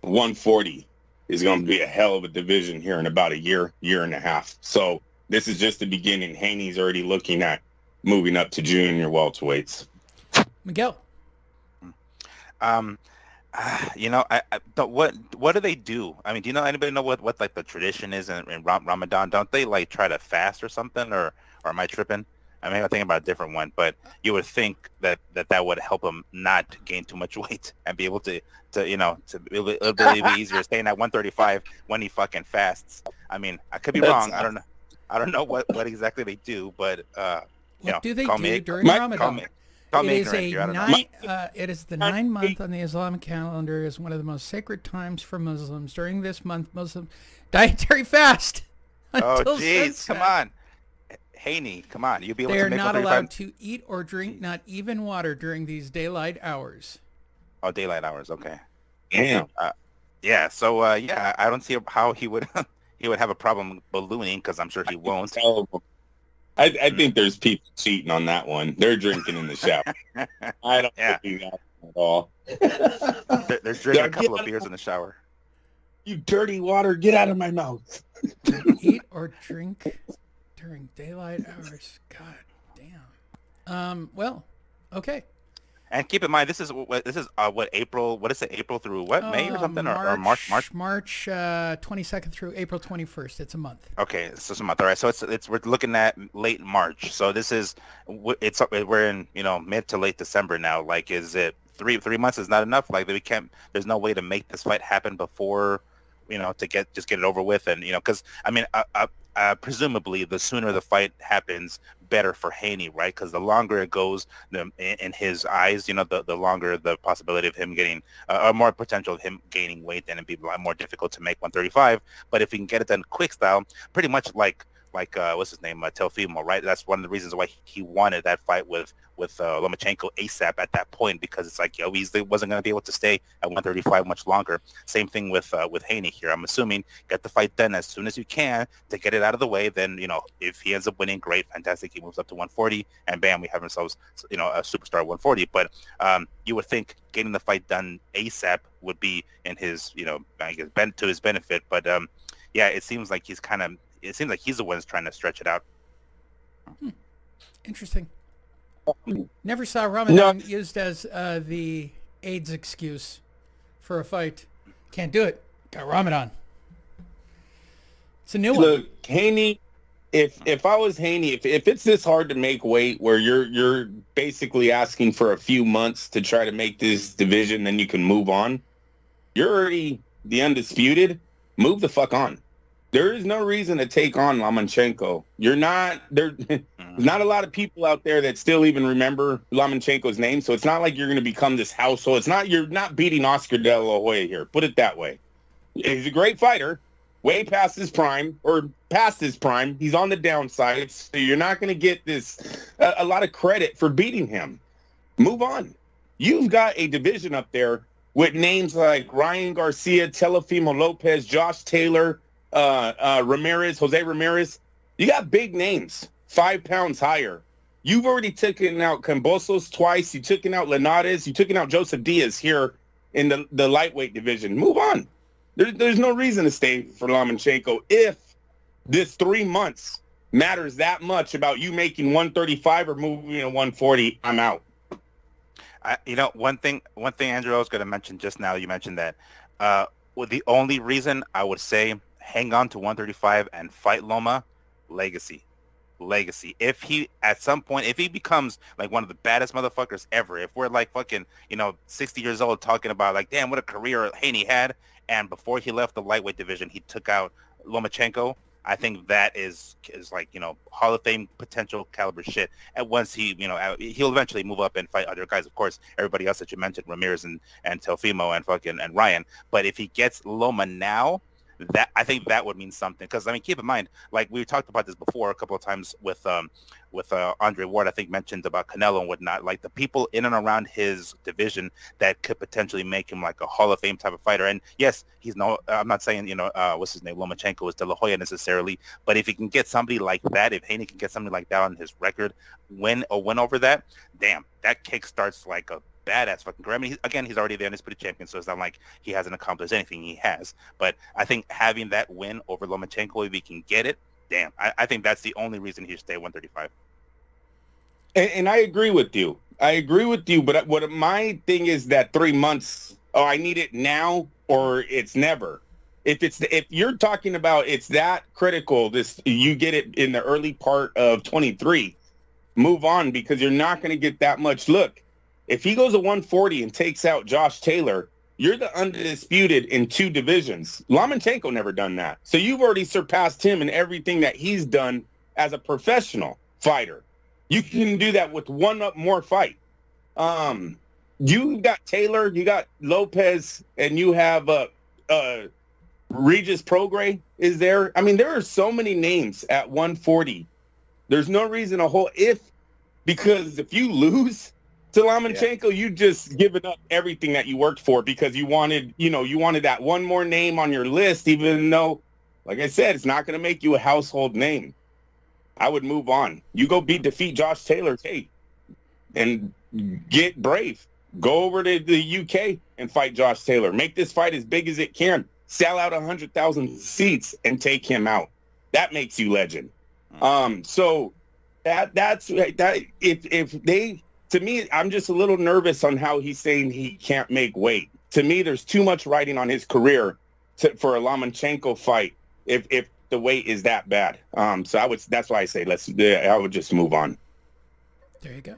140 is going to be a hell of a division here in about a year and a half. So this is just the beginning. Haney's already looking at moving up to junior welterweights. Miguel. What do they do? I mean, do you know anybody know what like the tradition is in Ramadan? Don't they like try to fast or something, or am I tripping? I mean, I'm thinking about a different one, but you would think that would help him not gain too much weight and be able to it'll be easier staying at 135 when he fucking fasts. I mean, I could be wrong. I don't know what exactly they do, but what do they do during Ramadan? It is the 9th month on the Islamic calendar. Is one of the most sacred times for Muslims. During this month, Muslim dietary fast. Oh, jeez, come on, Haney, come on. You'll be able they to are make not allowed to eat or drink, not even water, during these daylight hours. Oh, daylight hours. Okay. Damn. Yeah. So yeah, I don't see how he would he would have a problem ballooning, because I'm sure he won't. I think there's people cheating on that one. They're drinking in the shower. I don't do that at all. They're drinking a couple of beers in the shower. You dirty water, get out of my mouth. Eat or drink during daylight hours. God damn. Well, okay. And keep in mind, this is what April. What is it? April through what? May or something, or March? March 22nd through April 21st. It's a month. Okay, so it's a month. All right, so it's we're looking at late March. So this is we're in mid to late December now. Like, is it three months is not enough? Like, we can't. There's no way to make this fight happen before to get it over with, and because I mean, presumably the sooner the fight happens, better for Haney, right? Because the longer it goes, in his eyes, the longer the possibility of him getting, or more potential of him gaining weight, then it'd be a lot more difficult to make 135. But if he can get it done quick style, pretty much like what's his name, Teofimo, right? That's one of the reasons why he wanted that fight with Lomachenko ASAP at that point, because it's like, he wasn't going to be able to stay at 135 much longer. Same thing with Haney here. I'm assuming get the fight done as soon as you can to get it out of the way. Then if he ends up winning, great, fantastic. He moves up to 140, and bam, we have ourselves a superstar at 140. But you would think getting the fight done ASAP would be in his I guess to his benefit. But yeah, it seems like he's the one who's trying to stretch it out. Interesting. Never saw Ramadan used as the AIDS excuse for a fight. Can't do it. Got Ramadan. It's a new one. Look, Haney, if I was Haney, if it's this hard to make weight where you're basically asking for a few months to try to make this division, then you can move on. You're already the undisputed. Move the fuck on. There is no reason to take on Lomachenko. There's not a lot of people out there that still even remember Lomachenko's name, so it's not like you're going to become this household. You're not beating Oscar De La Hoya here. Put it that way. He's a great fighter, way past his prime, or past his prime. He's on the downside, so you're not going to get a lot of credit for beating him. Move on. You've got a division up there with names like Ryan Garcia, Teofimo Lopez, Josh Taylor, Jose Ramirez. You got big names, 5 pounds higher. You've already taken out Cambosos twice. You've taken out Linares. You've taken out Joseph Diaz here in the lightweight division. Move on. There's no reason to stay for Lomachenko if this 3 months matters that much about you making 135 or moving to 140. I'm out. One thing, Andrew, I was going to mention just now. You mentioned that. The only reason I would say hang on to 135 and fight Loma, legacy. legacy. If he, at some point, if he becomes like one of the baddest motherfuckers ever, if we're like fucking, 60 years old talking about like, damn, what a career Haney had, and before he left the lightweight division, he took out Lomachenko, I think that is like, Hall of Fame potential caliber shit. And once he, he'll eventually move up and fight other guys. Of course, everybody else that you mentioned, Ramirez and Teofimo and Ryan. But if he gets Loma now, that I think that would mean something. Because I mean, keep in mind, like we talked about this before a couple of times with Andre Ward, I think mentioned about Canelo and whatnot. Like the people in and around his division that could potentially make him like a Hall of Fame type of fighter. And yes, I'm not saying what's his name, Lomachenko is De La Hoya necessarily, but if he can get somebody like that, if Haney can get somebody like that on his record, win over that, damn, that kick starts like a badass fucking career. I mean, he's already the undisputed champion, so it's not like he hasn't accomplished anything. He has. But I think having that win over Lomachenko, if he can get it, damn, I think that's the only reason he should stay at 135. And I agree with you. But what my thing is that 3 months, I need it now or it's never. If you're talking about it's that critical, you get it in the early part of 23, move on, because you're not going to get that much. Look, if he goes to 140 and takes out Josh Taylor, you're the undisputed in 2 divisions. Lomachenko never done that. So you've already surpassed him in everything that he's done as a professional fighter. You can do that with one up more fight. You got Taylor, you got Lopez, and you have Regis Prograis is there. I mean, there are so many names at 140. There's no reason because if you lose to Lomachenko, you just given up everything that you worked for, because you wanted that one more name on your list, even though, like I said, it's not going to make you a household name. I would move on. You go defeat Josh Taylor, and get brave. Go over to the UK and fight Josh Taylor. Make this fight as big as it can. Sell out 100,000 seats and take him out. That makes you legend. So that's that. If they. To me, I'm just a little nervous on how he's saying he can't make weight. To me, there's too much writing on his career for a Lomachenko fight if the weight is that bad. So that's why I say I would just move on. There you go.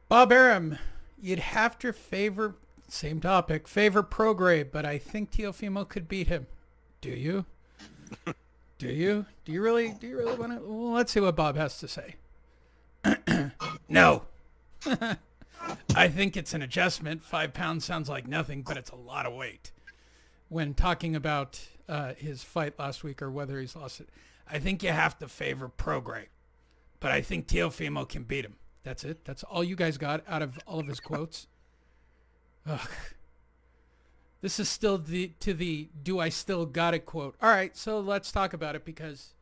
Bob Arum, you'd have to favor Prograis, but I think Teofimo could beat him. Do you? Do you really want to? Well, let's see what Bob has to say. No. I think it's an adjustment. 5 pounds sounds like nothing, but it's a lot of weight. When talking about his fight last week or whether he's lost it, I think you have to favor Prograis, but I think Teofimo can beat him. That's it. That's all you guys got out of all of his quotes. Ugh. This is still the do I still got it quote. All right, so let's talk about it because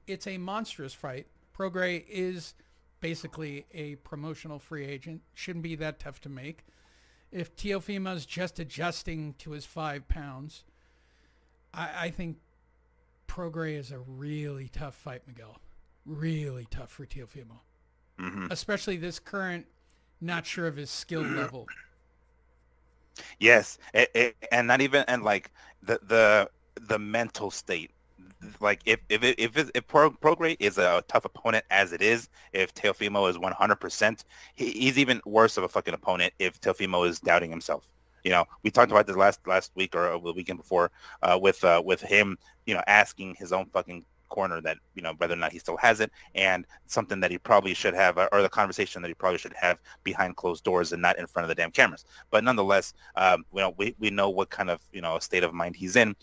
it's a monstrous fight. Prograis is basically a promotional free agent. Shouldn't be that tough to make. If Teofimo's just adjusting to his 5 pounds, I think Prograis is a really tough fight, Miguel. Really tough for Teofimo. Mm-hmm. Especially this current, not sure of his skill level. Yes, and not even, and like the mental state. Like if Prograis is a tough opponent as it is, if Teofimo is 100%, he's even worse of a fucking opponent if Teofimo is doubting himself. We talked about this last week or the weekend before with him, asking his own fucking corner that, whether or not he still has it, and something that he probably should have, or the conversation that he probably should have behind closed doors and not in front of the damn cameras. But nonetheless, we know what kind of, state of mind he's in.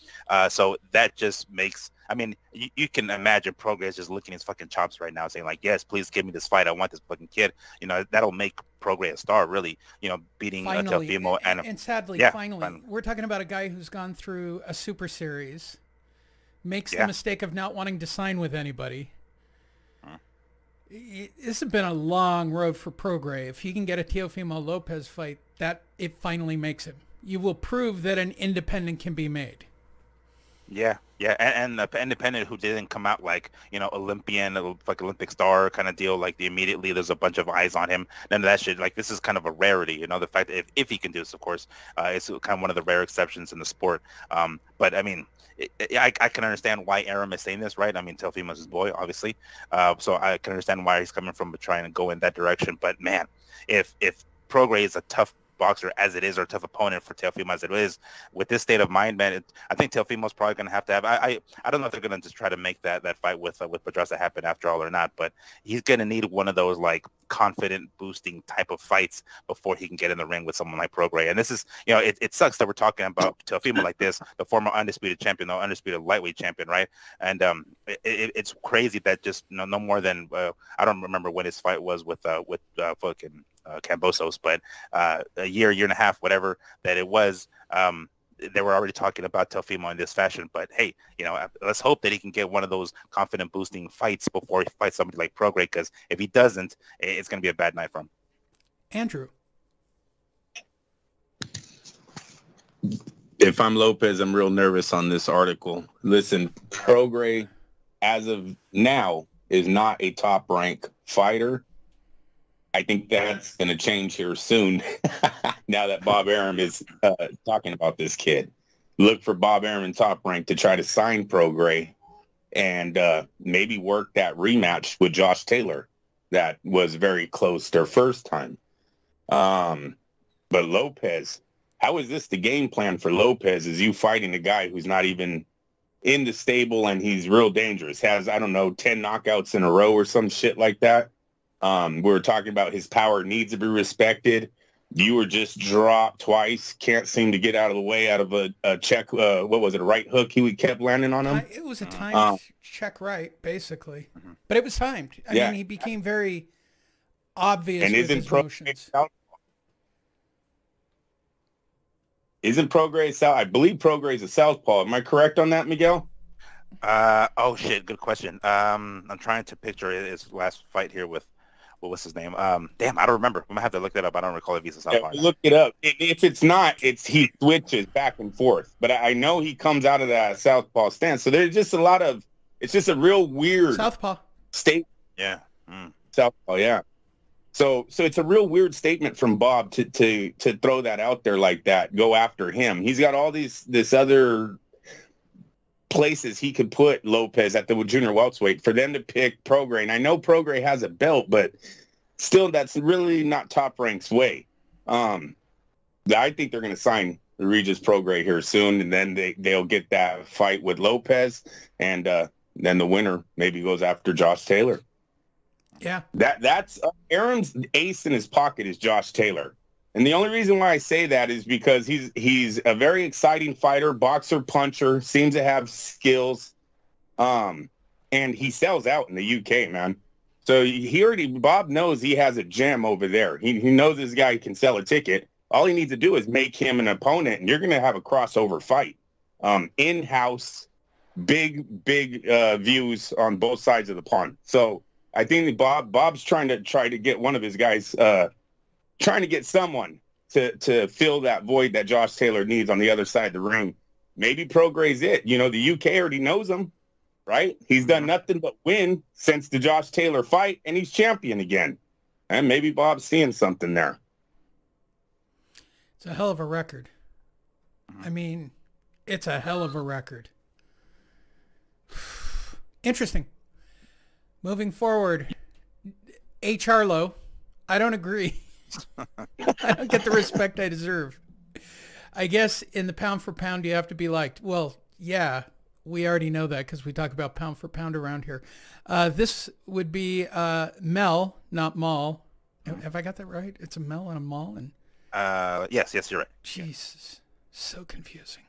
So that just makes, I mean, you can imagine Prograis just licking his fucking chops right now saying like, yes, please give me this fight. I want this fucking kid. That'll make Prograis a star, really, beating Teofimo. And sadly, finally, we're talking about a guy who's gone through a super series, makes the mistake of not wanting to sign with anybody. This has been a long road for Prograis. If he can get a Teofimo Lopez fight, that it finally makes him. You will prove that an independent can be made. Yeah, yeah, and the independent who didn't come out like, Olympian, like Olympic star kind of deal. Like immediately, there's a bunch of eyes on him. None of that shit. Like this is kind of a rarity. The fact that if he can do this, of course, it's kind of one of the rare exceptions in the sport. But I mean, I can understand why Aram is saying this, right? I mean, Teofimo's his boy, obviously. So I can understand why he's coming from trying to go in that direction. But man, if Prograis is a tough boxer as it is, or a tough opponent for Teofimo as it is, with this state of mind, man, I think Teofimo's probably going to have. I don't know if they're going to just try to make that fight with Pedraza happen after all or not, but he's going to need one of those like confident boosting type of fights before he can get in the ring with someone like Prograis. And this is, it sucks that we're talking about Teofimo like this, the former undisputed champion, the undisputed lightweight champion, right? And it's crazy that just no more than I don't remember when his fight was with fucking Cambosos, but a year and a half, whatever that it was, they were already talking about Teofimo in this fashion. But hey, let's hope that he can get one of those confident boosting fights before he fights somebody like Prograis, because if he doesn't, it's going to be a bad night for him. Andrew. If I'm Lopez, I'm real nervous on this article. Listen, Prograis, as of now, is not a top rank fighter. I think that's going to change here soon. Now that Bob Arum is talking about this kid, look for Bob Arum in Top Rank to try to sign Prograis and maybe work that rematch with Josh Taylor that was very close their first time. But Lopez, how is this the game plan for Lopez? Is you fighting a guy who's not even in the stable and he's real dangerous? Has, I don't know, 10 knockouts in a row or some shit like that. We were talking about his power needs to be respected. You were just dropped twice. Can't seem to get out of the way out of a check. What was it? A right hook? He kept landing on him. It was a timed check right, basically. But it was timed. I mean, he became very obvious and with his motions. Isn't Prograis south? I believe Prograis is a southpaw. Am I correct on that, Miguel? Oh shit, good question. I'm trying to picture his last fight here with, what was his name? Damn, I don't remember. I'm gonna have to look that up. I don't recall if he's a southpaw. Look it up. If it's not, he switches back and forth. But I know he comes out of that southpaw stance. So there's just it's just a real weird southpaw state. Yeah. Southpaw, yeah. So it's a real weird statement from Bob to throw that out there like that. Go after him. He's got all this other places he could put Lopez at the junior welterweight for them to pick Prograis. And I know Prograis has a belt, but still, that's really not Top Rank's way. I think they're going to sign Regis Prograis here soon, and then they'll get that fight with Lopez, and then the winner maybe goes after Josh Taylor. Yeah, that's Aron's ace in his pocket is Josh Taylor. And the only reason why I say that is because he's a very exciting fighter, boxer, puncher, seems to have skills, and he sells out in the UK, man. So Bob knows he has a gem over there. He knows this guy can sell a ticket. All he needs to do is make him an opponent, and you're going to have a crossover fight. In-house, big views on both sides of the pond. So I think Bob's trying to get one of his guys. Trying to get someone to fill that void that Josh Taylor needs on the other side of the ring. Maybe Prograis it. The UK already knows him, right? He's done nothing but win since the Josh Taylor fight, and he's champion again. And maybe Bob's seeing something there. It's a hell of a record. I mean, it's a hell of a record. Interesting. Moving forward, Charlo, I don't agree. I don't get the respect I deserve. I guess in the pound for pound, you have to be liked. Well, yeah, we already know that because we talk about pound for pound around here. This would be Mel, not Mall. Have I got that right? It's a Mel and a Mall. And yes, you're right. Jesus, so confusing.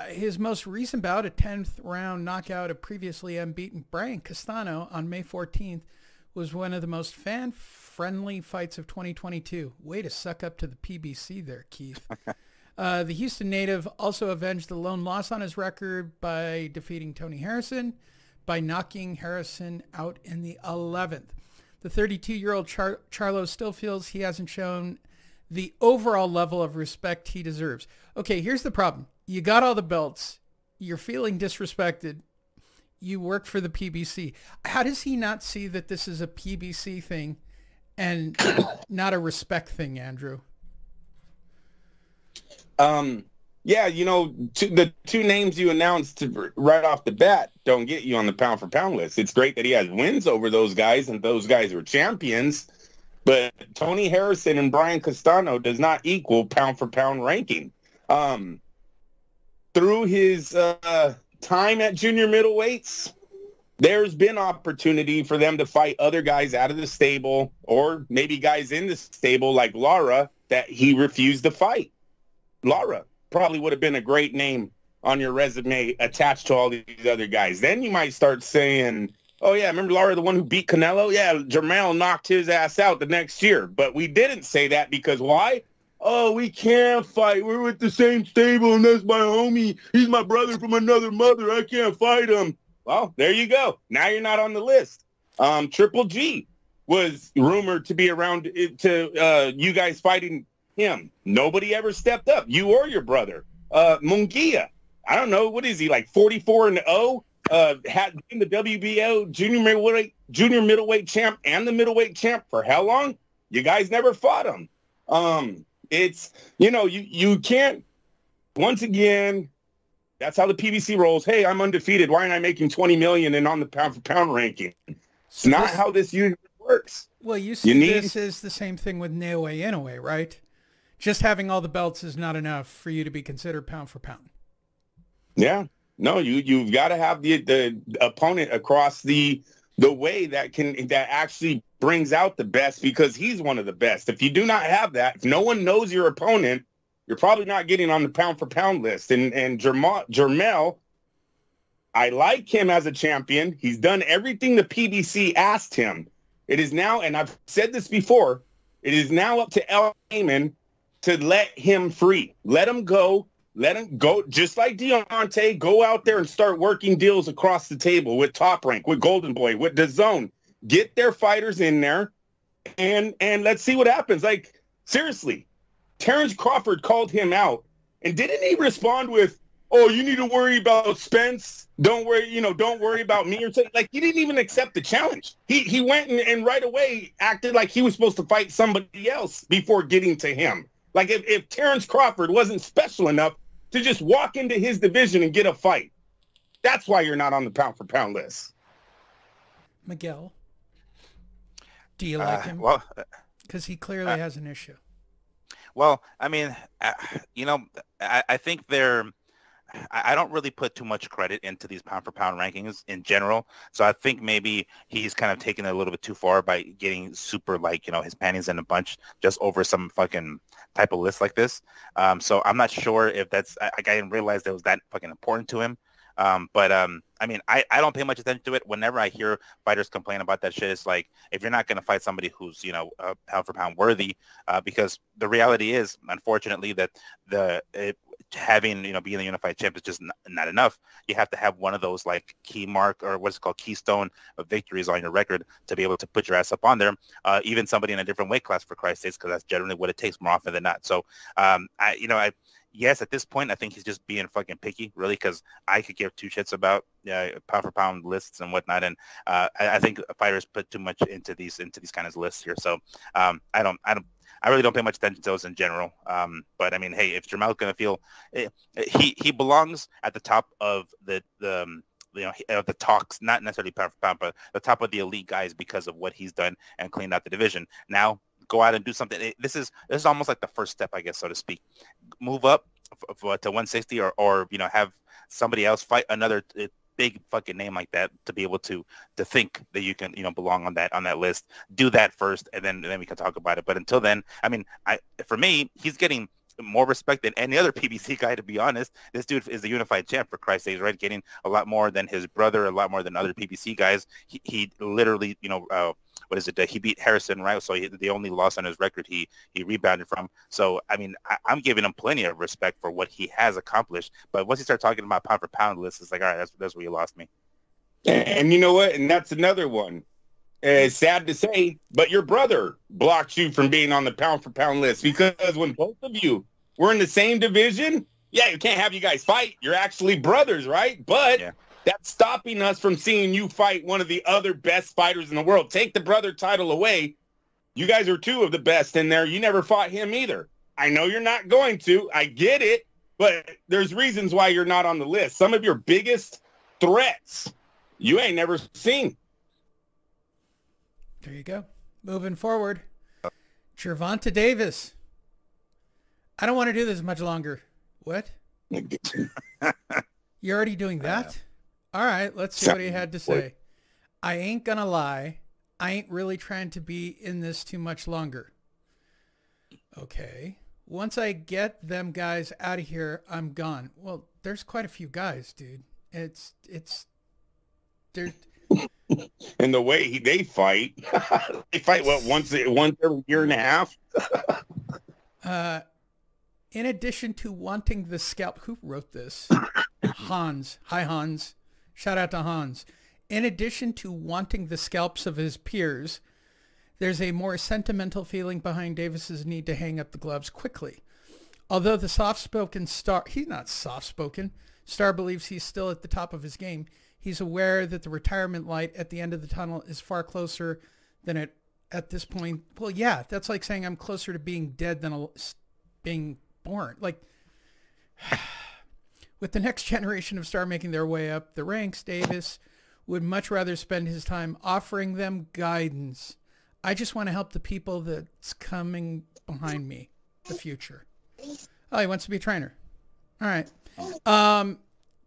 His most recent bout, a 10th round knockout of previously unbeaten Brian Castano on May 14th, was one of the most fan-friendly fights of 2022. Way to suck up to the PBC there, Keith. The Houston native also avenged the lone loss on his record by defeating Tony Harrison by knocking Harrison out in the 11th. The 32-year-old Charlo still feels he hasn't shown the overall level of respect he deserves. Okay, here's the problem. You got all the belts. you're feeling disrespected. You work for the PBC. How does he not see that this is a PBC thing and not a respect thing, Andrew? Yeah, you know, the two names you announced right off the bat don't get you on the pound for pound list. It's great that he has wins over those guys and those guys are champions, but Tony Harrison and Brian Castano does not equal pound for pound ranking. Through his time at junior middleweights, there's been opportunity for them to fight other guys out of the stable or maybe guys in the stable like Lara that he refused to fight. Lara probably would have been a great name on your resume attached to all these other guys. Then you might start saying, oh, yeah, remember Lara, the one who beat Canelo? Yeah, Jermell knocked his ass out the next year. But we didn't say that because why? Oh, we can't fight. We're with the same stable, and that's my homie. He's my brother from another mother. I can't fight him. Well, there you go. Now you're not on the list. Triple G was rumored to be around to you guys fighting him. Nobody ever stepped up, you or your brother. Munguia, I don't know, what is he, like 44-0? Had been the WBO junior middleweight champ and the middleweight champ for how long? You guys never fought him. It's, you know, you can't, once again, that's how the PBC rolls. Hey, I'm undefeated. Why aren't I making 20 million and on the pound for pound ranking? It's not how this usually works. Well, you see, this is the same thing with Naoya Inoue, right? Just having all the belts is not enough for you to be considered pound for pound. Yeah. No, you've got to have the opponent across the way that actually brings out the best, because he's one of the best. If you do not have that, if no one knows your opponent, you're probably not getting on the pound for pound list. And Jermell, I like him as a champion. He's done everything the PBC asked him. It is now, and I've said this before, it is now up to El Heyman to let him free. Let him go. Let him go. Just like Deontay, go out there and start working deals across the table with Top Rank, with Golden Boy, with DAZN. Get their fighters in there, and let's see what happens. Like, seriously, Terrence Crawford called him out, and didn't he respond with, oh, you need to worry about Spence. Don't worry about me, or something. Like, he didn't even accept the challenge. He went and right away acted like he was supposed to fight somebody else before getting to him. Like, if Terrence Crawford wasn't special enough to just walk into his division and get a fight, that's why you're not on the pound for pound list. Miguel, do you like him? Well, because he clearly has an issue. Well, I mean, I think I don't really put too much credit into these pound for pound rankings in general. So I think maybe he's kind of taken it a little bit too far by getting super, like, his panties in a bunch just over some fucking type of list like this. So I'm not sure if that's, I didn't realize that was that fucking important to him. But I mean, I don't pay much attention to it. Whenever I hear fighters complain about that shit, it's like, if you're not going to fight somebody who's, pound for pound worthy, because the reality is, unfortunately, that having, being a unified champ is just not enough. You have to have one of those, like, key mark, or what's called keystone of victories on your record to be able to put your ass up on there. Even somebody in a different weight class, for Christ's sakes, because that's generally what it takes more often than not. So, yes, at this point, I think he's just being fucking picky, really, because I could give two shits about pound for pound lists and whatnot, and I think fighters put too much into these kind of lists here. So I really don't pay much attention to those in general. But I mean, hey, if Jermell's gonna feel he belongs at the top of the talks, not necessarily pound for pound, but the top of the elite guys because of what he's done and cleaned out the division. Now, go out and do something. This is almost like the first step, I guess, so to speak. Move up to 160, or have somebody else fight another big fucking name like that to be able to think that you can belong on that list. Do that first, and then we can talk about it. But until then, I mean, for me, he's getting more respect than any other PBC guy, to be honest. This dude is the unified champ, for Christ's sake, right? Getting a lot more than his brother, a lot more than other PBC guys. He literally, what is it? He beat Harrison, right? So the only loss on his record he rebounded from. So, I mean, I'm giving him plenty of respect for what he has accomplished. But once he starts talking about pound for pound lists, it's like, all right, that's where you lost me. And you know what? And that's another one. It's sad to say, but your brother blocked you from being on the pound for pound list, because when both of you were in the same division, yeah, you can't have you guys fight. You're actually brothers, right? But that's stopping us from seeing you fight one of the other best fighters in the world. Take the brother title away. You guys are two of the best in there. You never fought him either. I know you're not going to. I get it. But there's reasons why you're not on the list. Some of your biggest threats you ain't never seen. There you go. Moving forward. Gervonta Davis. I don't want to do this much longer. What? You're already doing that? All right, let's see what he had to say. I ain't gonna lie. I ain't really trying to be in this too much longer. Okay. Once I get them guys out of here, I'm gone. Well, there's quite a few guys, dude. It's there's And the way they fight, they fight what once every year and a half. In addition to wanting the scalp, who wrote this? Hans. Hi, Hans. Shout out to Hans. In addition to wanting the scalps of his peers, there's a more sentimental feeling behind Davis's need to hang up the gloves quickly. Although the soft-spoken star, he's not soft-spoken, Star believes he's still at the top of his game, he's aware that the retirement light at the end of the tunnel is far closer than at this point. Well, yeah, that's like saying I'm closer to being dead than being born. Like, with the next generation of Star making their way up the ranks, Davis would much rather spend his time offering them guidance. I just want to help the people that's coming behind me, the future. Oh, he wants to be a trainer. All right.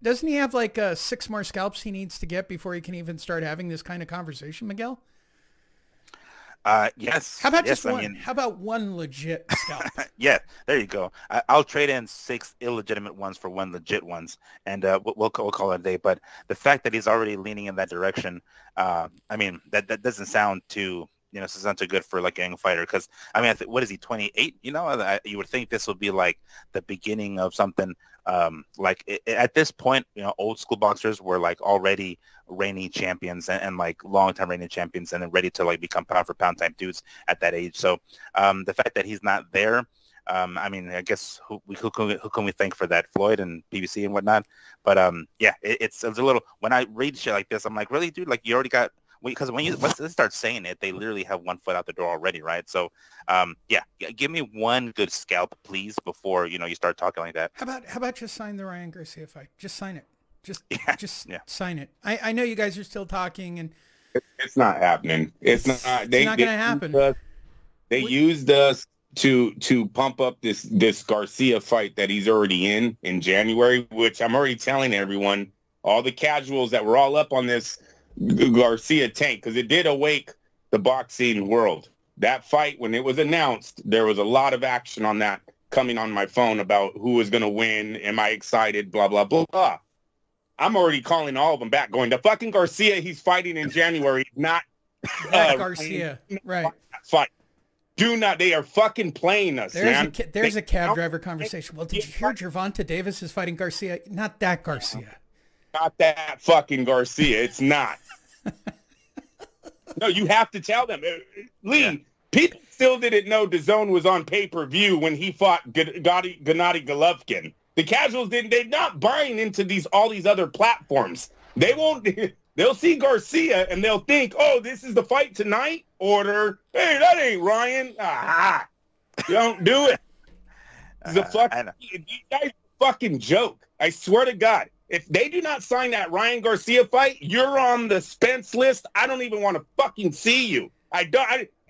Doesn't he have like 6 more scalps he needs to get before he can even start having this kind of conversation, Miguel? Yes. How about just one? How about one legit scalp? Yeah, there you go. I'll trade in 6 illegitimate ones for 1 legit ones, and we'll call it a day. But the fact that he's already leaning in that direction, I mean, that doesn't sound too, sound too good for like a young fighter. Because I mean, what is he, 28? You would think this would be like the beginning of something. At this point, old school boxers were like already reigning champions and like long-time reigning champions and then ready to like become pound for pound type dudes at that age. So the fact that he's not there, I mean, I guess who can we thank for that? Floyd and PBC and whatnot. But yeah, it's a little, when I read shit like this, I'm like, really, dude? Like, you already got, because once they start saying it, they literally have 1 foot out the door already, right? So, yeah, give me 1 good scalp, please, before you start talking like that. How about just sign the Ryan Garcia fight? Just sign it. Just sign it. I know you guys are still talking, and it's not happening. It's not going to happen. They used us to pump up this Garcia fight that he's already in January, which I'm already telling everyone, all the casuals that were all up on this Garcia tank, because it did awake the boxing world. That fight, when it was announced, there was a lot of action on that coming on my phone about who was going to win. Am I excited? Blah, blah, blah, blah. I'm already calling all of them back, going, the fucking Garcia he's fighting in January, not Garcia. Right. Fight. Do not. They are fucking playing us, man. There's a cab driver conversation. Well, did you hear Gervonta Davis is fighting Garcia? Not that Garcia. Not that fucking Garcia. It's not. No, you have to tell them. Lee, people still didn't know DAZN was on pay-per-view when he fought Gennady Golovkin. The casuals didn't. They're not buying into all these other platforms. They won't. They'll see Garcia and they'll think, oh, this is the fight tonight. Order. Hey, that ain't Ryan. Ah, don't do it. You guys fucking joke. I swear to God. If they do not sign that Ryan Garcia fight, you're on the Spence list. I don't even want to fucking see you.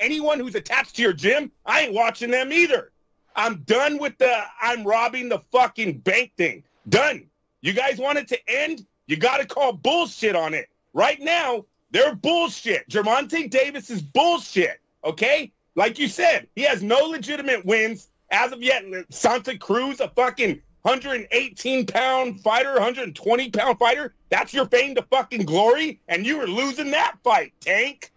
Anyone who's attached to your gym, I ain't watching them either. I'm done with I'm robbing the fucking bank thing. Done. You guys want it to end? You got to call bullshit on it. Right now, they're bullshit. Gervonta Davis is bullshit, okay? Like you said, he has no legitimate wins as of yet. Santa Cruz, a fucking 118-pound fighter, 120-pound fighter, that's your fame to fucking glory, and you were losing that fight, Tank.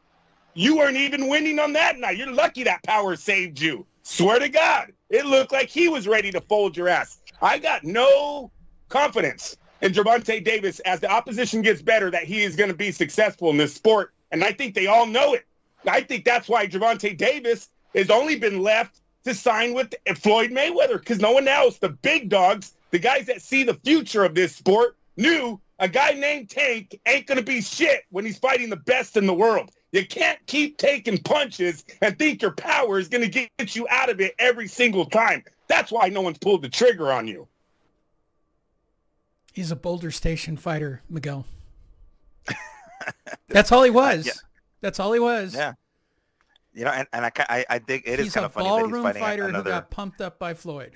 You weren't even winning on that night. You're lucky that power saved you. Swear to God, it looked like he was ready to fold your ass. I got no confidence in Gervonta Davis as the opposition gets better that he is going to be successful in this sport, and I think they all know it. I think that's why Gervonta Davis has only been left to sign with Floyd Mayweather, because no one else, the big dogs, the guys that see the future of this sport, knew a guy named Tank ain't going to be shit when he's fighting the best in the world. You can't keep taking punches and think your power is going to get you out of it every single time. That's why no one's pulled the trigger on you. He's a Boulder Station fighter, Miguel. That's all he was. Yeah. That's all he was. Yeah. You know, and I think it is kind of funny that he's fighting a ballroom fighter another... who got pumped up by Floyd.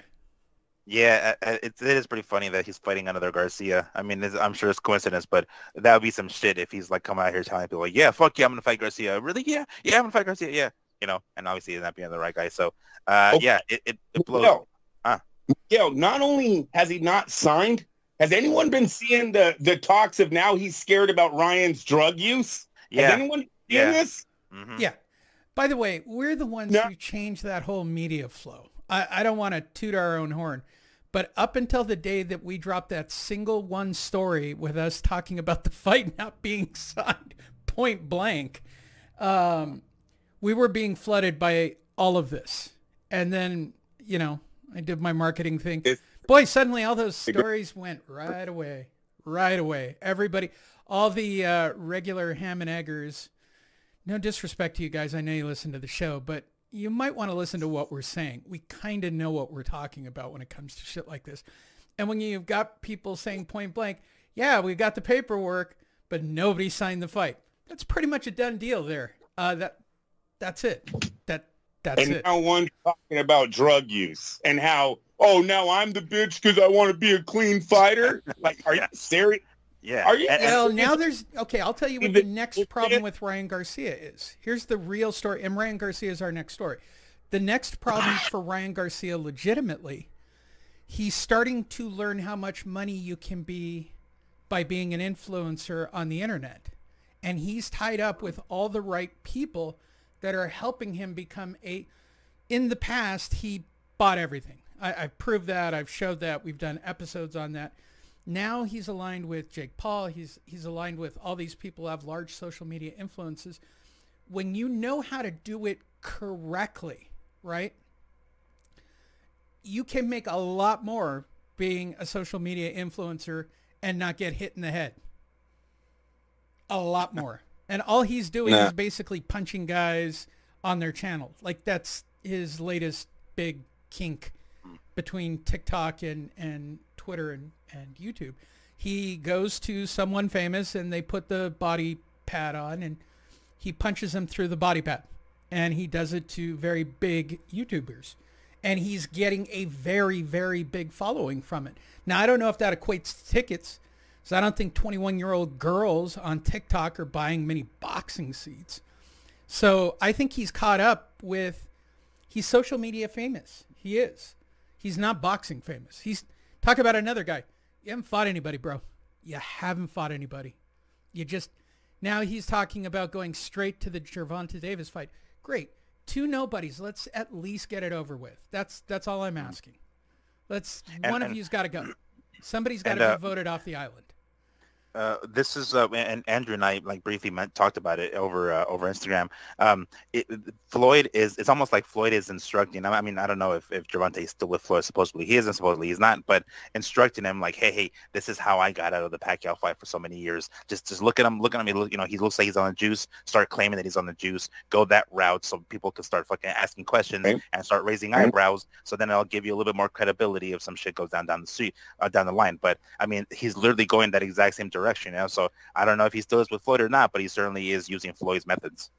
Yeah, it is pretty funny that he's fighting another Garcia. I mean, I'm sure it's coincidence, but that would be some shit if he's like coming out here telling people, like, yeah, fuck yeah, I'm gonna fight Garcia. Really? Yeah, I'm gonna fight Garcia. Yeah, you know, and obviously he's not being the right guy. So, yeah, it blows. Not only has he not signed, has anyone been seeing the talks of now he's scared about Ryan's drug use? Yeah. Has anyone seen this? Mm-hmm. Yeah. By the way, we're the ones who changed that whole media flow. I don't want to toot our own horn, but up until the day that we dropped that single one story with us talking about the fight not being signed point blank, we were being flooded by all of this. And then, you know, I did my marketing thing. Boy, suddenly all those stories went right away. Everybody, all the regular ham and eggers, no disrespect to you guys. I know you listen to the show, but you might want to listen to what we're saying. We kind of know what we're talking about when it comes to shit like this. And when you've got people saying point blank, yeah, we got the paperwork, but nobody signed the fight. That's pretty much a done deal there. That's it. That's and it. Now one talking about drug use and how, oh, now I'm the bitch because I want to be a clean fighter. Like, are you serious? Yeah. Are you? Well, now there's, okay, I'll tell you what the next problem with Ryan Garcia is. Here's the real story, and Ryan Garcia is our next story. The next problem for Ryan Garcia legitimately, he's starting to learn how much money you can be by being an influencer on the internet. And he's tied up with all the right people that are helping him become in the past, he bought everything. I've proved that. I've showed that. We've done episodes on that. Now he's aligned with Jake Paul. He's aligned with all these people who have large social media influences. When you know how to do it correctly, right, you can make a lot more being a social media influencer and not get hit in the head. A lot more. And all he's doing is basically punching guys on their channel. Like, that's his latest big kink between TikTok and Twitter and YouTube. He goes to someone famous and they put the body pad on and he punches them through the body pad. And he does it to very big YouTubers. And he's getting a very, very big following from it. Now, I don't know if that equates to tickets. So I don't think 21-year-old girls on TikTok are buying many boxing seats. So I think he's caught up with, he's social media famous. He is. He's not boxing famous. Talk about another guy. You haven't fought anybody, bro. You haven't fought anybody. Now he's talking about going straight to the Gervonta Davis fight. Great. 2 nobodies. Let's at least get it over with. That's all I'm asking. One of you's got to go. Somebody's got to be voted off the island. This is and Andrew and I like briefly talked about it over Instagram. Floyd is, it's almost like Floyd is instructing. I mean, I don't know if Gervonta is still with Floyd. Supposedly he isn't. Supposedly he's not. But instructing him like, hey, this is how I got out of the Pacquiao fight for so many years. Just look at him. Look at me. You know, he looks like he's on the juice. Start claiming that he's on the juice. Go that route so people can start fucking asking questions and start raising eyebrows. So then I'll give you a little bit more credibility if some shit goes down the street, down the line. But I mean, he's literally going that exact same direction. You know, so I don't know if he still is with Floyd or not, but he certainly is using Floyd's methods.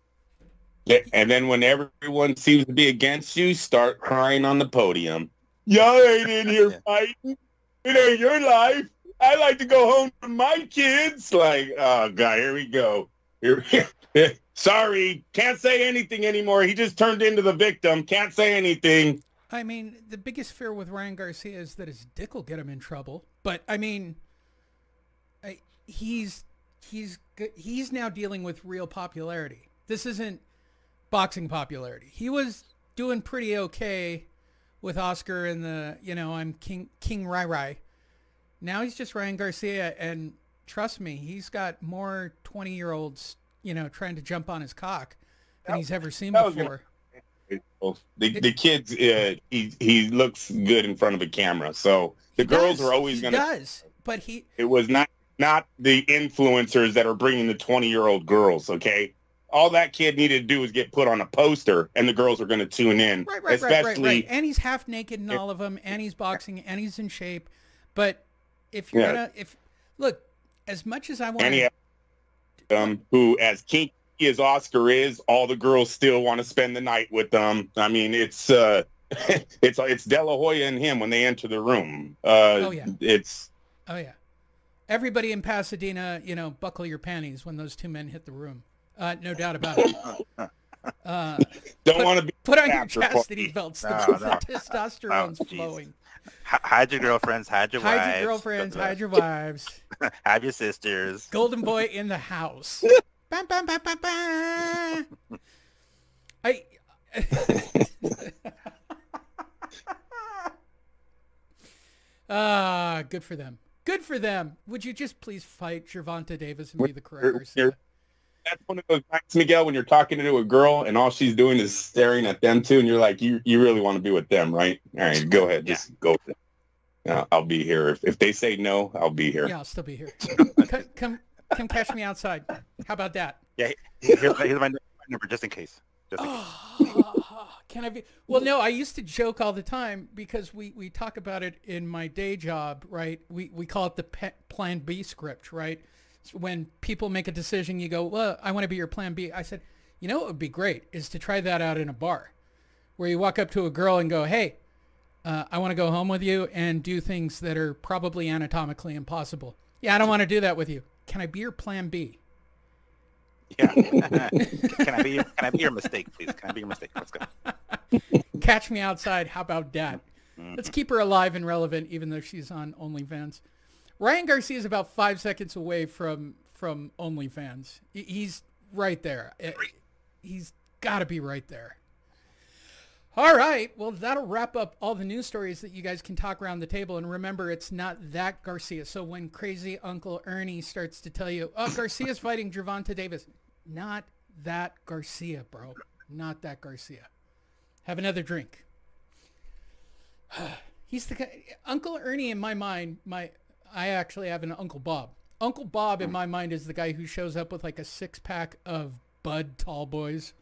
Yeah, and then when everyone seems to be against you, start crying on the podium. Y'all ain't in here fighting. It ain't your life. I like to go home to my kids. Like, oh, God, here we go. Sorry, can't say anything anymore. He just turned into the victim. Can't say anything. I mean, the biggest fear with Ryan Garcia is that his dick will get him in trouble. But, I mean, he's now dealing with real popularity. This isn't boxing popularity. He was doing pretty okay with Oscar and the, you know, I'm King Rai Rai. Now he's just Ryan Garcia, and trust me, he's got more 20-year-olds, you know, trying to jump on his cock than he's ever seen before. The kids, he looks good in front of a camera. So the girls are always going to. He does, but he. It was not the influencers that are bringing the 20-year-old girls. Okay, all that kid needed to do was get put on a poster, and the girls are going to tune in. Right. And he's half naked in all of them, and he's boxing, and he's in shape. But if you're look, as much as I want, who as kinky as Oscar is, all the girls still want to spend the night with them. I mean, it's it's De La Hoya and him when they enter the room. Everybody in Pasadena, buckle your panties when those two men hit the room. No doubt about it. Don't want to be put on your chastity belts. The testosterone's flowing. Hide your girlfriends. Hide your wives. Hide your girlfriends. Hide your wives. Have your sisters. Golden boy in the house. Bam, bam, bam, bam, bam. Good for them. Good for them. Would you just please fight Gervonta Davis and be the correct Garcia? That's one of those nights, Miguel, when you're talking to a girl and all she's doing is staring at them too, and you're like, you really want to be with them, right? All right, go ahead, just go with it. I'll be here. If they say no, I'll be here. Yeah, I'll still be here. Come catch me outside. How about that? Yeah, here's my number just in case. Can I be? Well, no, I used to joke all the time because we talk about it in my day job, right? We call it the Plan B script, right? So when people make a decision, you go, well, I want to be your Plan B. I said, what would be great is to try that out in a bar where you walk up to a girl and go, hey, I want to go home with you and do things that are probably anatomically impossible. Yeah, I don't want to do that with you. Can I be your Plan B? Yeah. Can I be your mistake, please? Can I be your mistake? Let's go. Catch me outside. How about that? Let's keep her alive and relevant, even though she's on OnlyFans. Ryan Garcia is about 5 seconds away from OnlyFans. He's right there. He's got to be right there. All right. Well, that'll wrap up all the news stories that you guys can talk around the table. And remember, it's not that Garcia. So when crazy Uncle Ernie starts to tell you, oh, Garcia's fighting Gervonta Davis. Not that Garcia, bro. Not that Garcia. Have another drink. He's the guy. Uncle Ernie in my mind, I actually have an Uncle Bob. Uncle Bob in my mind is the guy who shows up with like a 6-pack of Bud Tall Boys.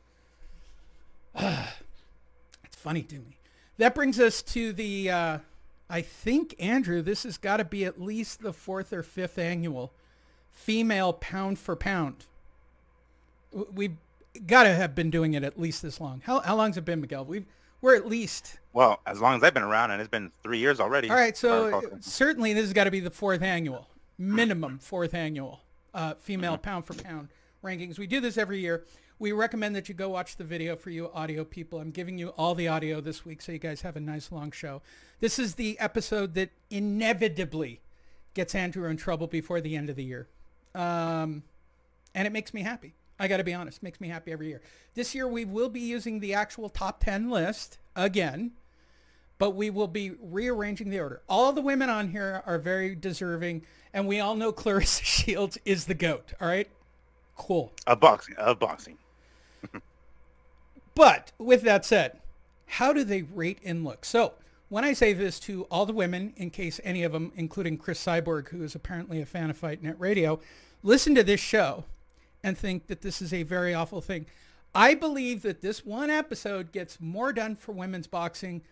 It's funny to me. That brings us to the, I think, Andrew, this has got to be at least the 4th or 5th annual female pound for pound. We've got to have been doing it at least this long. How long's it been, Miguel? We're at least... Well, as long as I've been around, and it's been 3 years already. All right, so certainly this has got to be the 4th annual, minimum 4th annual female pound for pound rankings. We do this every year. We recommend that you go watch the video for you audio people. I'm giving you all the audio this week so you guys have a nice long show. This is the episode that inevitably gets Andrew in trouble before the end of the year. And it makes me happy. I got to be honest, makes me happy every year. This year we will be using the actual top 10 list again, but we will be rearranging the order. All the women on here are very deserving, and we all know Clarissa Shields is the GOAT, all right? Cool. Of boxing. But with that said, how do they rate in look? So when I say this to all the women, in case any of them, including Chris Cyborg, who is apparently a fan of Fight Net Radio, listen to this show and think that this is a very awful thing. I believe that this one episode gets more done for women's boxing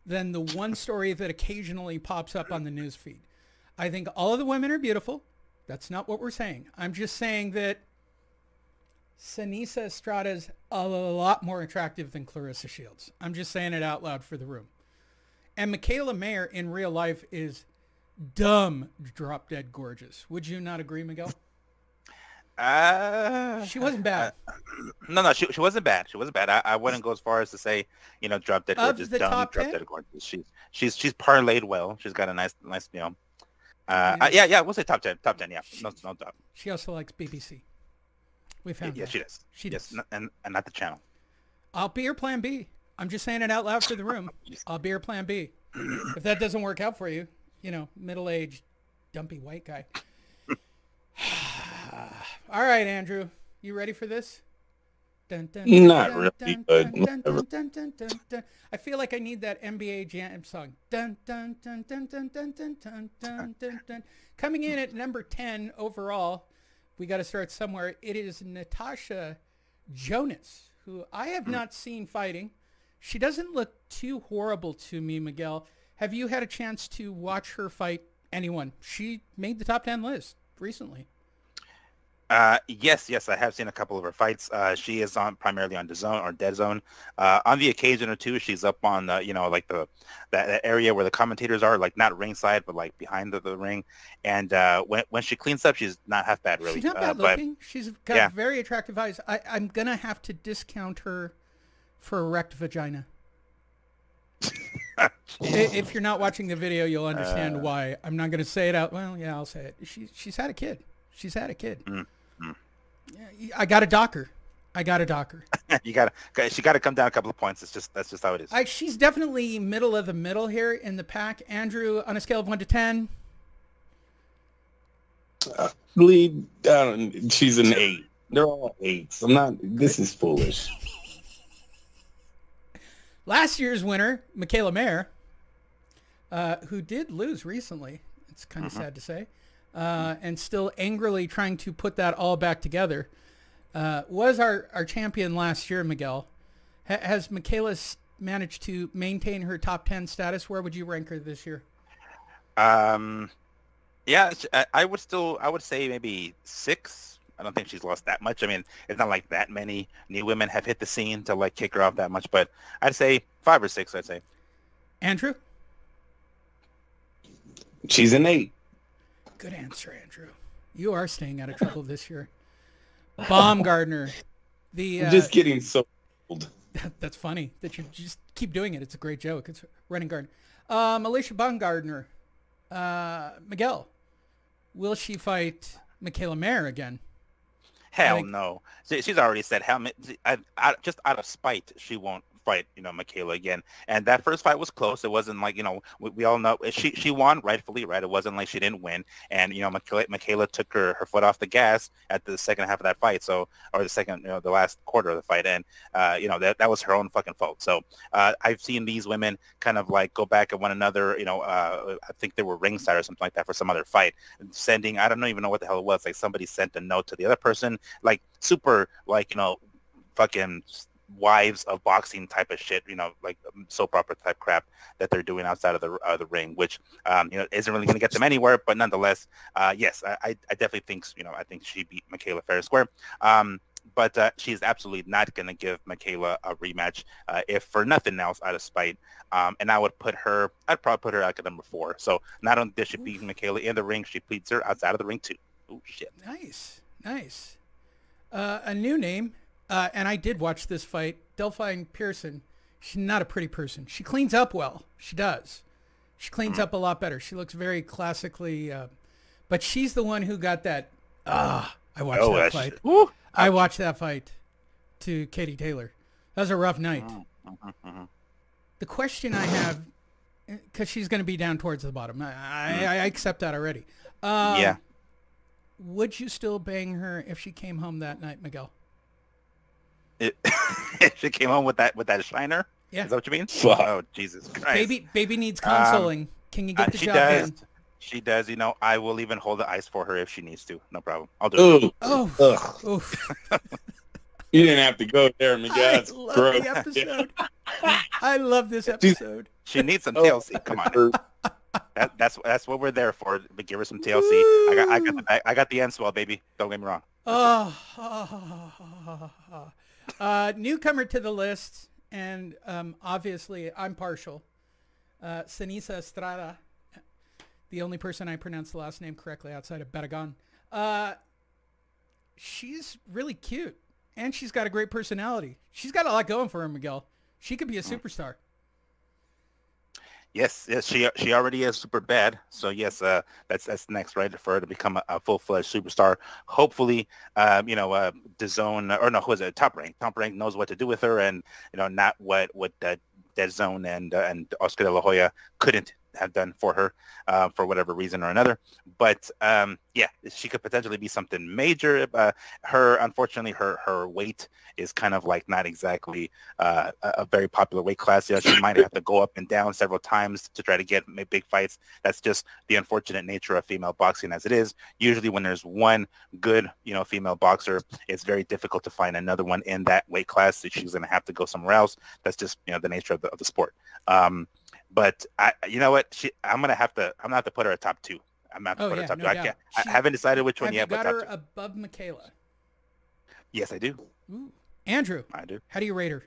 than the one story that occasionally pops up on the news feed. I think all of the women are beautiful. That's not what we're saying. I'm just saying that Sinisa Estrada is a lot more attractive than Clarissa Shields. I'm just saying it out loud for the room. And Michaela Mayer in real life is dumb drop dead gorgeous. Would you not agree, Miguel? She wasn't bad. No, she wasn't bad. She wasn't bad. I wouldn't go as far as to say, drop dead gorgeous, dumb, drop dead gorgeous. She's parlayed well. She's got a nice, yeah, we'll say top 10, yeah. No doubt. She also likes BBC. We found yeah, that. she does. She does. And not the channel. I'll be your Plan B. I'm just saying it out loud for the room. I'll be your Plan B. If that doesn't work out for you, middle-aged, dumpy white guy. All right, Andrew, you ready for this? Not really, but whatever. I feel like I need that NBA Jam song. Coming in at number 10 overall, we got to start somewhere. It is Natasha Jonas, who I have not seen fighting. She doesn't look too horrible to me, Miguel. Have you had a chance to watch her fight anyone? She made the top 10 list recently. Yes, I have seen a couple of her fights. She is on primarily on DAZN or DAZN. On the occasion or two, she's up on the, like that area where the commentators are, like not ringside, but like behind the ring. And when she cleans up, she's not half bad, really. She's not bad looking. She's got very attractive eyes. I'm gonna have to discount her for erect vagina. If you're not watching the video, you'll understand why. I'm not gonna say it out. Well, yeah, I'll say it. She's had a kid. She's had a kid. I got a docker. She got to come down a couple of points. That's just how it is. She's definitely middle of the middle here in the pack. Andrew, on a scale of 1 to 10. She's an 8. They're all 8s. This is foolish. Last year's winner, Michaela Mayer, who did lose recently. It's kind of sad to say. And still angrily trying to put that all back together, was our champion last year, Miguel. Has Michaela managed to maintain her top 10 status? Where would you rank her this year? Yeah, I would say maybe 6. I don't think she's lost that much. I mean, it's not like that many new women have hit the scene to like kick her off that much, but I'd say 5 or 6, I'd say. Andrew? She's an 8. Good answer, Andrew. You are staying out of trouble this year. Baumgardner. I'm just getting so old. That's funny that you just keep doing it. It's a great joke. It's running guard. Alicia Baumgardner. Miguel. Will she fight Michaela Mayer again? Hell no. She's already said, just out of spite, she won't fight, Michaela again. And that first fight was close. It wasn't like, we all know she won rightfully, right? It wasn't like she didn't win. And, Michaela took her foot off the gas at the second half of that fight. So, or the second, the last quarter of the fight. And, that was her own fucking fault. So I've seen these women kind of like go back at one another, I think they were ringside or something like that for some other fight, sending, I don't even know what the hell it was. Like somebody sent a note to the other person, like super, like, fucking wives of boxing type of shit, like soap opera type crap that they're doing outside of the ring, which isn't really going to get them anywhere. But nonetheless, yes, I definitely think I think she beat Michaela fair and square. But she's absolutely not going to give Michaela a rematch, if for nothing else, out of spite. And I'd probably put her like at number 4. So not only does she beat Michaela in the ring, she beats her outside of the ring too. Oh shit! Nice. A new name. And I did watch this fight. Delphine Pearson. She's not a pretty person. She cleans up well. She does. She cleans up a lot better. She looks very classically. But she's the one who got that. I watched that fight. I watched that fight to Katie Taylor. That was a rough night. The question I have, because she's going to be down towards the bottom. I accept that already. Yeah. Would you still bang her if she came home that night, Miguel? She came home with that shiner. Yeah. Is that what you mean? Oh, Jesus Christ. Baby needs consoling. Can you get the job done? She does. I will even hold the ice for her if she needs to. No problem. I'll do it. Oh. You didn't have to go there, Miguel. I love this episode. She needs some TLC. Come on. That's what we're there for. But give her some TLC. I got the end swell, baby. Don't get me wrong. Newcomer to the list, and obviously I'm partial. Sinisa Estrada, the only person I pronounce the last name correctly outside of Barragan. She's really cute, and she's got a great personality. She's got a lot going for her, Miguel. She could be a superstar. Yes, she already is super bad. So yes, that's next, right, for her to become a full-fledged superstar. Hopefully, DAZN, or no, who is it? Top Rank. Top Rank knows what to do with her, and not what DAZN and Oscar de la Hoya couldn't have done for her for whatever reason or another. But yeah, she could potentially be something major. Unfortunately, her weight is kind of like not exactly a very popular weight class. Yeah, she might have to go up and down several times to try to get big fights. That's just the unfortunate nature of female boxing as it is. Usually when there's one good, female boxer, it's very difficult to find another one in that weight class. So she's going to have to go somewhere else. That's just, the nature of the sport. But you know what? I'm going to have to put her at top 2. I'm going to put her top 2. I haven't decided which one yet. Have you got her above Michaela? Yes, I do. Ooh. Andrew, I do. How do you rate her?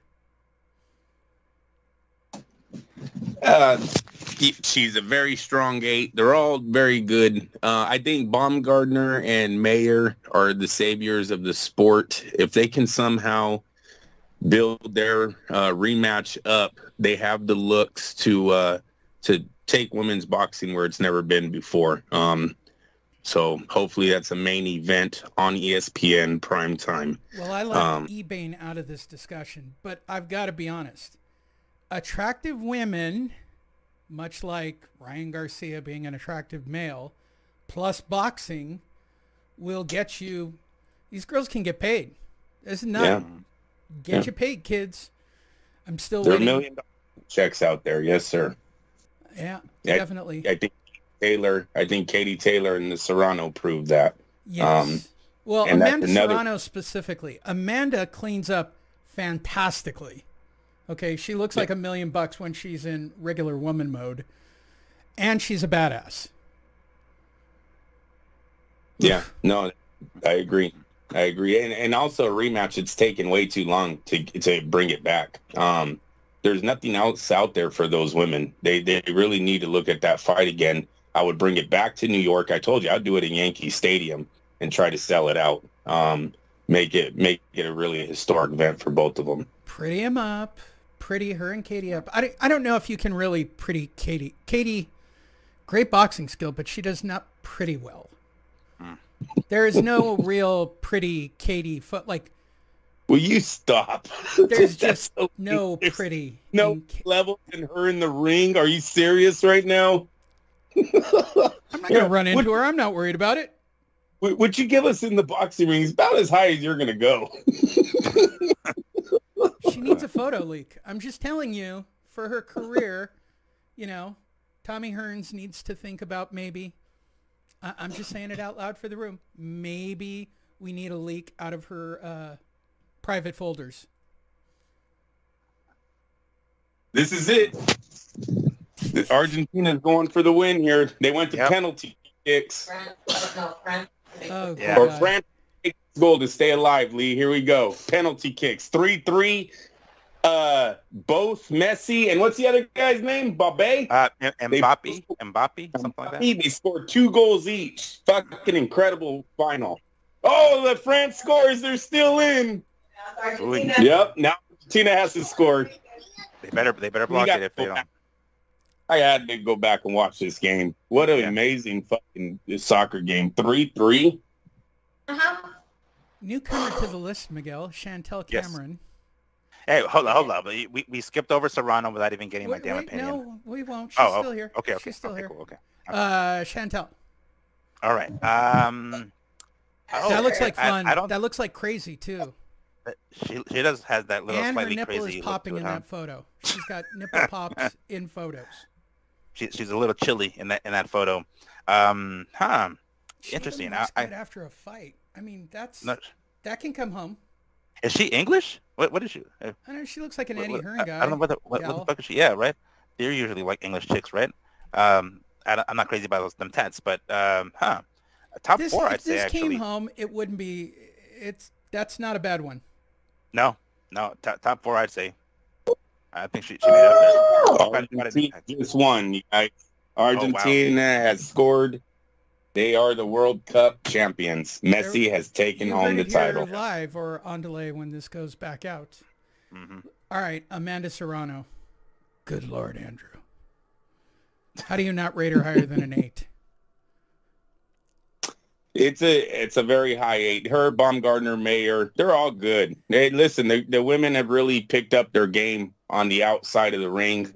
She's a very strong 8. They're all very good. I think Baumgardner and Mayer are the saviors of the sport. If they can somehow build their rematch up, they have the looks to take women's boxing where it's never been before. So hopefully that's a main event on ESPN primetime. Well, I left Ebane out of this discussion, but I've got to be honest. Attractive women, much like Ryan Garcia being an attractive male, plus boxing will get you. These girls can get paid. This is not get you paid, kids. I'm still there waiting. There are $1 million checks out there. Yes, sir. Yeah, definitely. I think Katie Taylor and the Serrano proved that. Yes. Well, Amanda Serrano specifically. Amanda cleans up fantastically. Okay, she looks like $1 million when she's in regular woman mode, and she's a badass. Yeah, no, I agree. And also a rematch, it's taken way too long to bring it back. There's nothing else out there for those women. They really need to look at that fight again. I would bring it back to New York. I told you I'd do it in Yankee Stadium and try to sell it out. Make it a really historic event for both of them. Pretty him up. Pretty her and Katie up. I don't know if you can really pretty Katie. Katie, great boxing skill, but she does not pretty well. There is no real pretty Katie foot. Like, will you stop? There's just no pretty. No level in her in the ring. Are you serious right now? I'm not going to run into her. I'm not worried about it. What you give us in the boxing ring is about as high as you're going to go. She needs a photo leak. I'm just telling you, for her career, Tommy Hearns needs to think about maybe, I'm just saying it out loud for the room, maybe we need a leak out of her private folders. This is it. Argentina's going for the win here. They went to penalty kicks. Oh, France goal to stay alive, Lee. Here we go. Penalty kicks. 3-3. Both Messi and what's the other guy's name? Mbappe? Mbappe, something like that. They scored 2 goals each. Fucking incredible final. Oh, the France scores. They're still in. Yep. Now Argentina has to score. They better block it if they don't. I had to go back and watch this game. What an amazing fucking soccer game. 3-3. Newcomer to the list, Miguel. Chantel Cameron. Hey, hold on. We skipped over Serrano without even getting my damn opinion. No, we won't. She's still here. Okay. She's still here. Cool, okay. Chantel. All right. That looks like fun. That looks like crazy too. She has that little and slightly her nipple crazy is popping in that photo. She's got nipple pops in photos. She's a little chilly in that photo. Interesting. Looks good after a fight. I mean, that can come home. Is she English? What is she? I know she looks like an Eddie Hearn guy. I don't know what the fuck is she? Yeah, right. They're usually like English chicks, right? I'm not crazy about them tats, but top 4, I'd say. If this actually came home, it wouldn't be. That's not a bad one. No, top 4, I'd say. I think she made it up there. Argentina just won. Argentina has scored. They are the World Cup champions. Messi has taken home the title. Live or on delay when this goes back out. Mm-hmm. All right, Amanda Serrano. Good Lord, Andrew. How do you not rate her higher than an 8? It's a very high 8. Her, Baumgardner, Mayer, they're all good. The women have really picked up their game on the outside of the ring.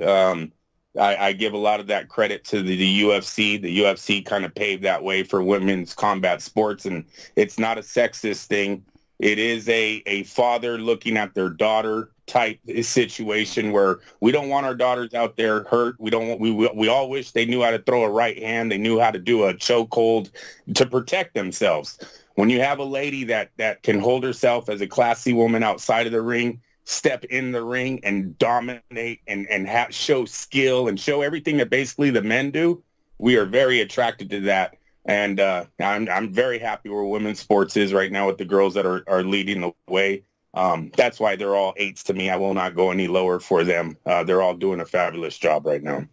I give a lot of that credit to the UFC. The UFC kind of paved that way for women's combat sports, and it's not a sexist thing. It is a father looking at their daughter type situation where we don't want our daughters out there hurt. We don't want, we all wish they knew how to throw a right hand. They knew how to do a chokehold to protect themselves. When you have a lady that can hold herself as a classy woman outside of the ring, step in the ring and dominate and show skill and show everything that basically the men do, we are very attracted to that. And I'm very happy where women's sports is right now with the girls that are leading the way. That's why they're all 8s to me. I will not go any lower for them. They're all doing a fabulous job right now.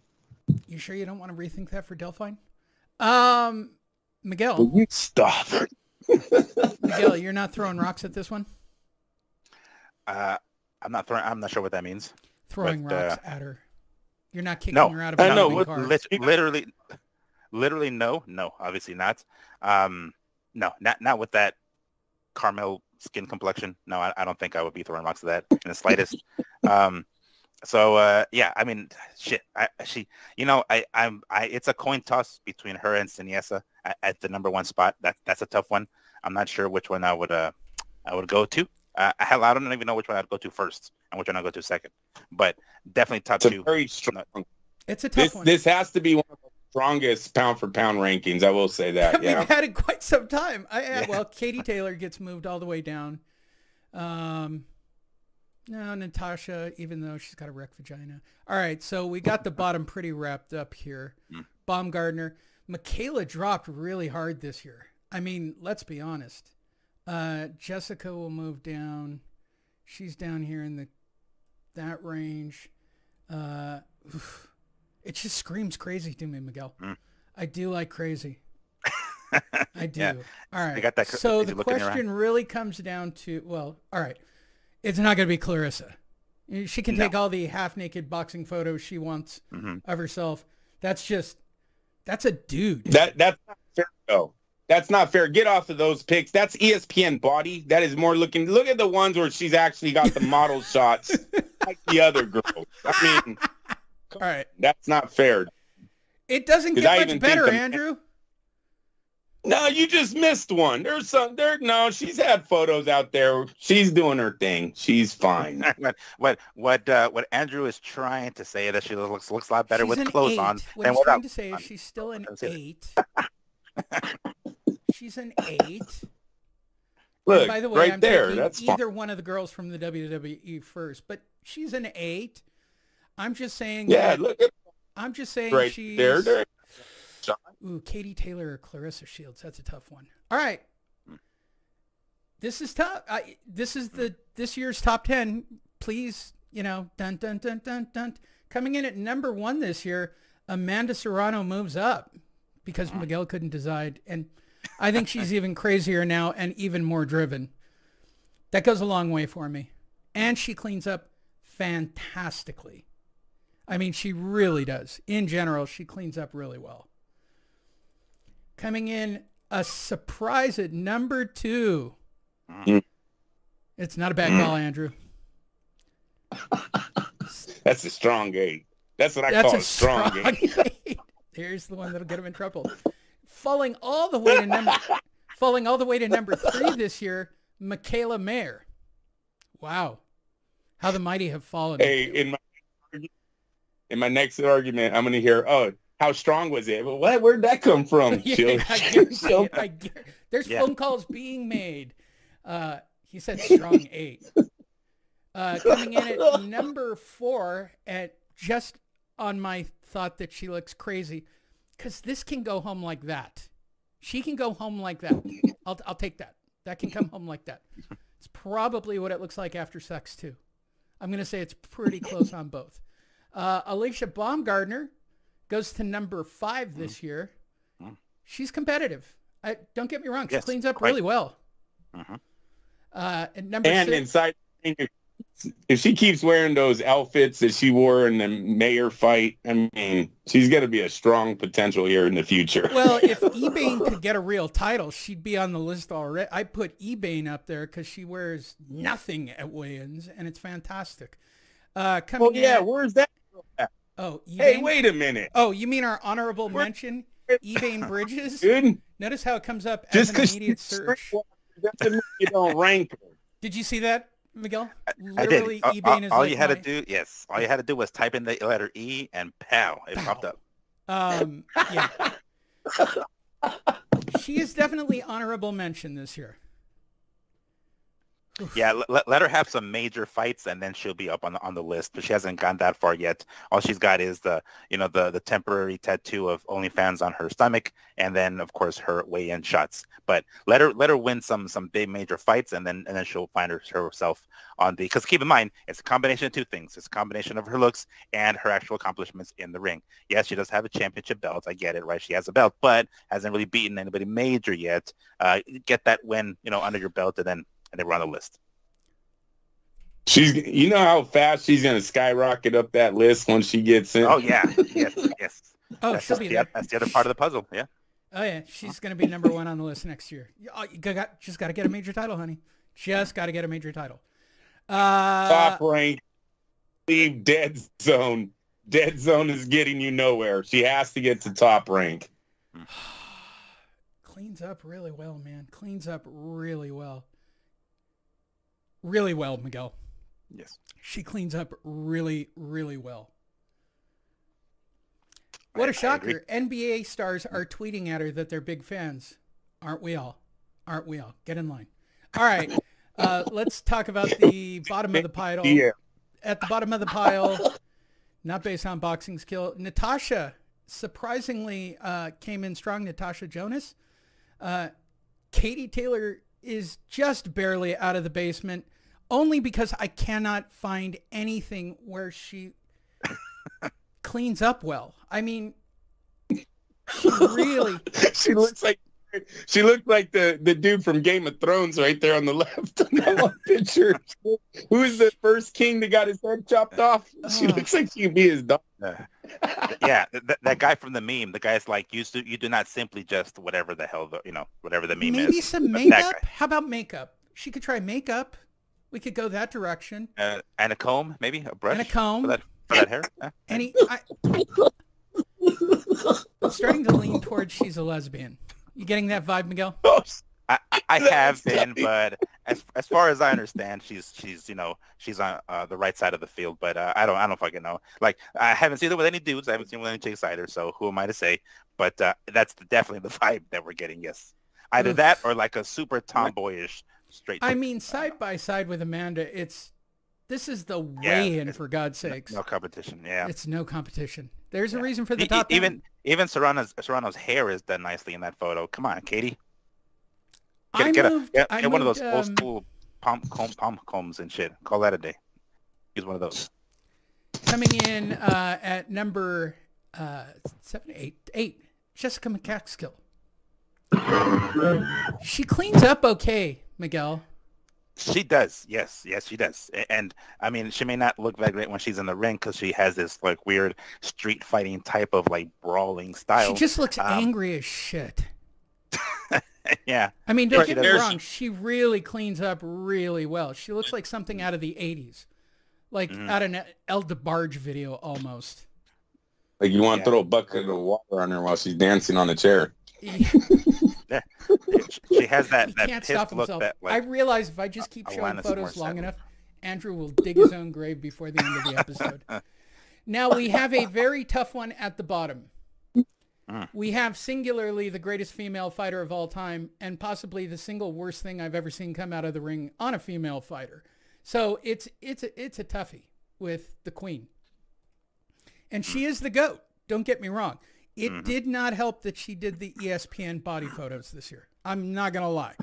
You sure you don't want to rethink that for Delphine? Miguel. Will you stop? Miguel, you're not throwing rocks at this one? I'm not sure what that means. Throwing rocks at her. You're not kicking her out of a car. Literally, no, obviously not. No, not with that caramel skin complexion. No, I don't think I would be throwing rocks at that in the slightest. Yeah, I mean, shit. It's a coin toss between her and Siniesa at the number 1 spot. That's a tough one. I'm not sure which one I would go to. Hell, I don't even know which one I'd go to first and which one I'd go to second. But definitely top 2. Very strong. It's a tough one. This has to be one of the strongest pound for pound rankings. I will say that. We've had it quite some time. Well, Katie Taylor gets moved all the way down. No, Natasha, even though she's got a wrecked vagina. All right, so we got the bottom pretty wrapped up here. Baumgartner. Michaela dropped really hard this year. I mean, let's be honest. Jessica will move down. She's down here in that range. It just screams crazy to me, Miguel. I do like crazy. I do. Yeah. All right. So the question really comes down to, well, all right. It's not going to be Clarissa. She can take all the half-naked boxing photos she wants of herself. That's a dude. That's not fair, though. That's not fair. Get off of those pics. That's ESPN body. That is more look at the ones where she's actually got the model shots like the other girls. I mean, all right. That's not fair. It doesn't get much better, Andrew. No, you just missed one. No, she's had photos out there. She's doing her thing. She's fine. what Andrew is trying to say is that she looks a lot better with clothes on. What he's trying to say is she's still an 8. She's an 8. Look, and by the way, right there. That's either fine. one of the girls from the WWE first, but she's an 8. I'm just saying. Yeah, look at. I'm just saying right she's. There. Ooh, Katie Taylor or Clarissa Shields. That's a tough one. All right. This is tough. This is this year's top 10. Please, dun dun dun dun dun. Coming in at number 1 this year, Amanda Serrano moves up because Miguel couldn't decide, and I think she's even crazier now and even more driven. That goes a long way for me, and she cleans up fantastically. I mean, she really does. In general, she cleans up really well. Coming in a surprise at number 2. It's not a bad call, Andrew. That's a strong 8. That's what I call a strong 8. Here's the one that'll get him in trouble. Falling all the way to number 3 this year, Michaela Mayer. Wow. How the mighty have fallen. Hey, in my next argument, I'm going to hear, how strong was it? Well, where'd that come from? There's phone calls being made. He said strong 8. Coming in at number 4 at just on my thought that she looks crazy, because this can go home like that. She can go home like that. I'll take that. That can come home like that. It's probably what it looks like after sex too. I'm going to say it's pretty close on both. Alicia Baumgartner goes to number 5 this year. She's competitive. Don't get me wrong. She cleans up really well. At number 6, inside, if she keeps wearing those outfits that she wore in the Mayer fight, I mean, she's going to be a strong potential here in the future. Well, if Ebane could get a real title, she'd be on the list already. I put Ebane up there because she wears nothing at weigh-ins, and it's fantastic. Where's that? Oh, eBay. Hey, wait a minute. Oh, you mean our honorable mention, eBay Bridges? Dude, Notice how it comes up as just an because immediate search. doesn't mean you don't rank her. Did you see that, Miguel? I did. Literally, eBay is All like you had to do, yes, all you had to do was type in the letter E, and pow, it popped up. Yeah. She is definitely honorable mention this year. Yeah, let her have some major fights, and then she'll be up on the list. But she hasn't gone that far yet. All she's got is the temporary tattoo of OnlyFans on her stomach, and then of course her weigh-in shots. But let her win some big major fights, and then she'll find herself on the. Because keep in mind, it's a combination of two things. It's a combination of her looks and her actual accomplishments in the ring. Yes, she does have a championship belt. I get it, right? She has a belt, but hasn't really beaten anybody major yet. Get that win, under your belt, and then we're on the list. You know how fast she's gonna skyrocket up that list once she gets in. Oh yeah, yes. Oh, she'll be there. That's the other part of the puzzle. Yeah. Oh yeah, she's gonna be #1 on the list next year. Just got to get a major title, honey. Just got to get a major title. Top rank. Leave Dead Zone. Dead Zone is getting you nowhere. She has to get to top rank. Cleans up really well, man. Cleans up really well. Really well, Miguel. Yes. She cleans up really, really well. What a shocker. NBA stars are tweeting at her that they're big fans. Aren't we all? Aren't we all? Get in line. All right. Let's talk about the bottom of the pile. Yeah. At the bottom of the pile, not based on boxing skill, Natasha surprisingly came in strong. Natasha Jonas. Katie Taylor is just barely out of the basement, only because I cannot find anything where she cleans up well. I mean, she really... she looks like the dude from Game of Thrones right there on the left on that one picture. Who's the first king that got his head chopped off? She looks like she could be his dog. Yeah, that guy from the meme. The guy's like, you do not simply just whatever the hell whatever the meme is. Maybe some makeup. How about makeup? She could try makeup. We could go that direction. And a comb, maybe a brush. And a comb for that hair. I'm starting to lean towards she's a lesbian. You getting that vibe, Miguel? I have been, but as far as I understand, she's on the right side of the field. But I don't fucking know. Like, I haven't seen her with any dudes. I haven't seen her with any chicks either. So who am I to say? But that's definitely the vibe that we're getting. Yes, either that or like a super tomboyish straight. I mean, side by side with Amanda, this is the weigh-in, for God's sakes. No competition. Yeah, it's no competition. There's a reason for the top. Even Serrano's hair is done nicely in that photo. Come on, Katie. Get one of those old school pom combs and shit. Call that a day. Use one of those. Coming in at number 8, Jessica McCaskill. She cleans up okay, Miguel. She does. Yes, she does. And I mean, she may not look that great when she's in the ring because she has this like weird street fighting type of like brawling style. She just looks angry as shit. Yeah. I mean, don't get me wrong. She really cleans up really well. She looks like something out of the 80s. Like out of an El DeBarge video almost. Like you want to throw a bucket of water on her while she's dancing on a chair. Yeah. She has that can't stop look himself. that, like, I realize if I just keep showing photos long enough, Andrew will dig his own grave before the end of the episode. Now we have a very tough one at the bottom. We have singularly the greatest female fighter of all time and possibly the single worst thing I've ever seen come out of the ring on a female fighter. So it's a toughie with the queen. And she is the GOAT. Don't get me wrong. It did not help that she did the ESPN body photos this year. I'm not going to lie.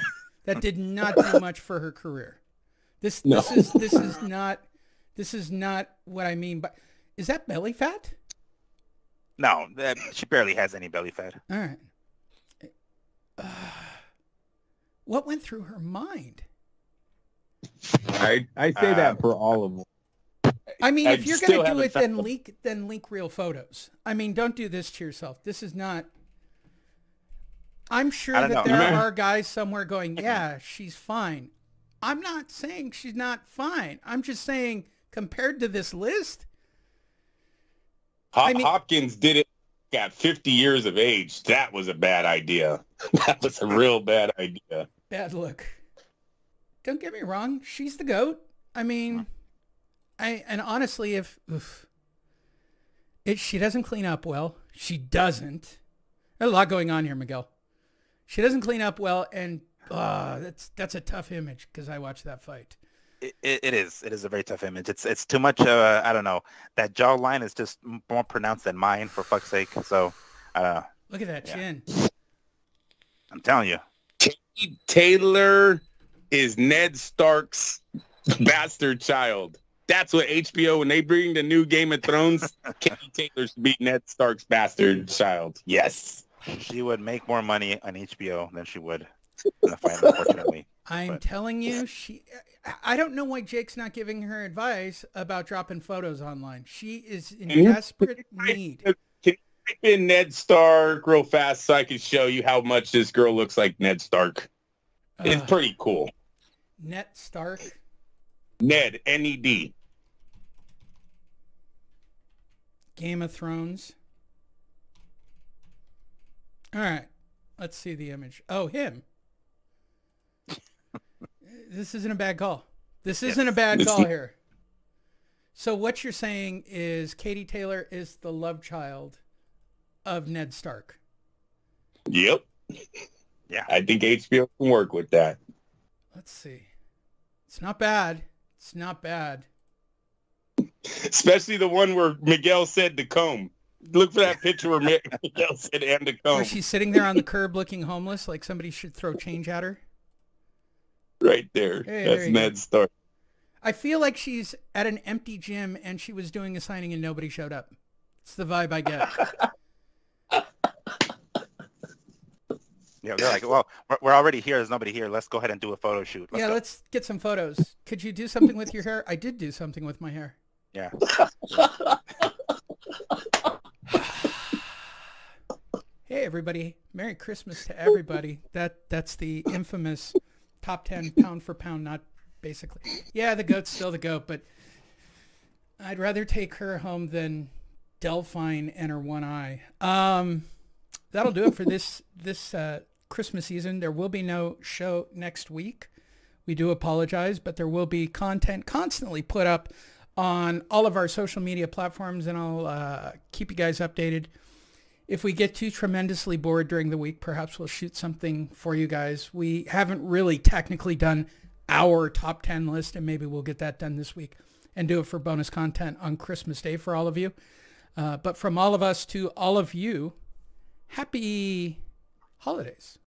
That did not do much for her career. This is not what I mean. But is that belly fat? No, she barely has any belly fat. All right. What went through her mind? I say that for all of them. I mean, if you're going to do it, then leak real photos. I mean, don't do this to yourself. This is not... I'm sure that there are guys somewhere going, yeah, she's fine. I'm not saying she's not fine. I'm just saying, compared to this list... Hopkins did it at 50 years of age. That was a bad idea. That was a real bad idea. Bad look. Don't get me wrong. She's the GOAT. I mean, and honestly, if she doesn't clean up well, she doesn't. There's a lot going on here, Miguel. She doesn't clean up well, and that's a tough image because I watched that fight. It is a very tough image. It's too much. I don't know. That jawline is just more pronounced than mine, for fuck's sake. So I don't know. Look at that chin. I'm telling you. Katie Taylor is Ned Stark's bastard child. That's what HBO, when they bring the new Game of Thrones, Katie Taylor should be Ned Stark's bastard child. Yes. She would make more money on HBO than she would in the fight, unfortunately. I'm telling you, I don't know why Jake's not giving her advice about dropping photos online. She is in desperate need. Can you type in Ned Stark real fast so I can show you how much this girl looks like Ned Stark? It's pretty cool. Ned Stark? Ned, N-E-D. Game of Thrones. All right. Let's see the image. Oh, him. This isn't a bad call. This isn't a bad call here. So what you're saying is Katie Taylor is the love child of Ned Stark. Yep. Yeah. I think HBO can work with that. Let's see. It's not bad. It's not bad. Especially the one where Miguel said the comb. Look for that picture where Miguel said and the comb. Where she's sitting there on the curb looking homeless, like somebody should throw change at her. Right there. Hey, that's Ned Stark. I feel like she's at an empty gym and she was doing a signing and nobody showed up. It's the vibe I get. Yeah, they're like, well, we're already here. There's nobody here. Let's go ahead and do a photo shoot. Let's get some photos. Could you do something with your hair? I did do something with my hair. Yeah. Hey, everybody. Merry Christmas to everybody. That's the infamous top 10 pound for pound, not basically. Yeah, the GOAT's still the GOAT, but I'd rather take her home than Delphine and her one eye. That'll do it for this Christmas season. There will be no show next week. We do apologize, but there will be content constantly put up on all of our social media platforms, and I'll keep you guys updated. If we get too tremendously bored during the week, perhaps we'll shoot something for you guys. We haven't really technically done our top 10 list, and maybe we'll get that done this week and do it for bonus content on Christmas Day for all of you. But from all of us to all of you, happy holidays.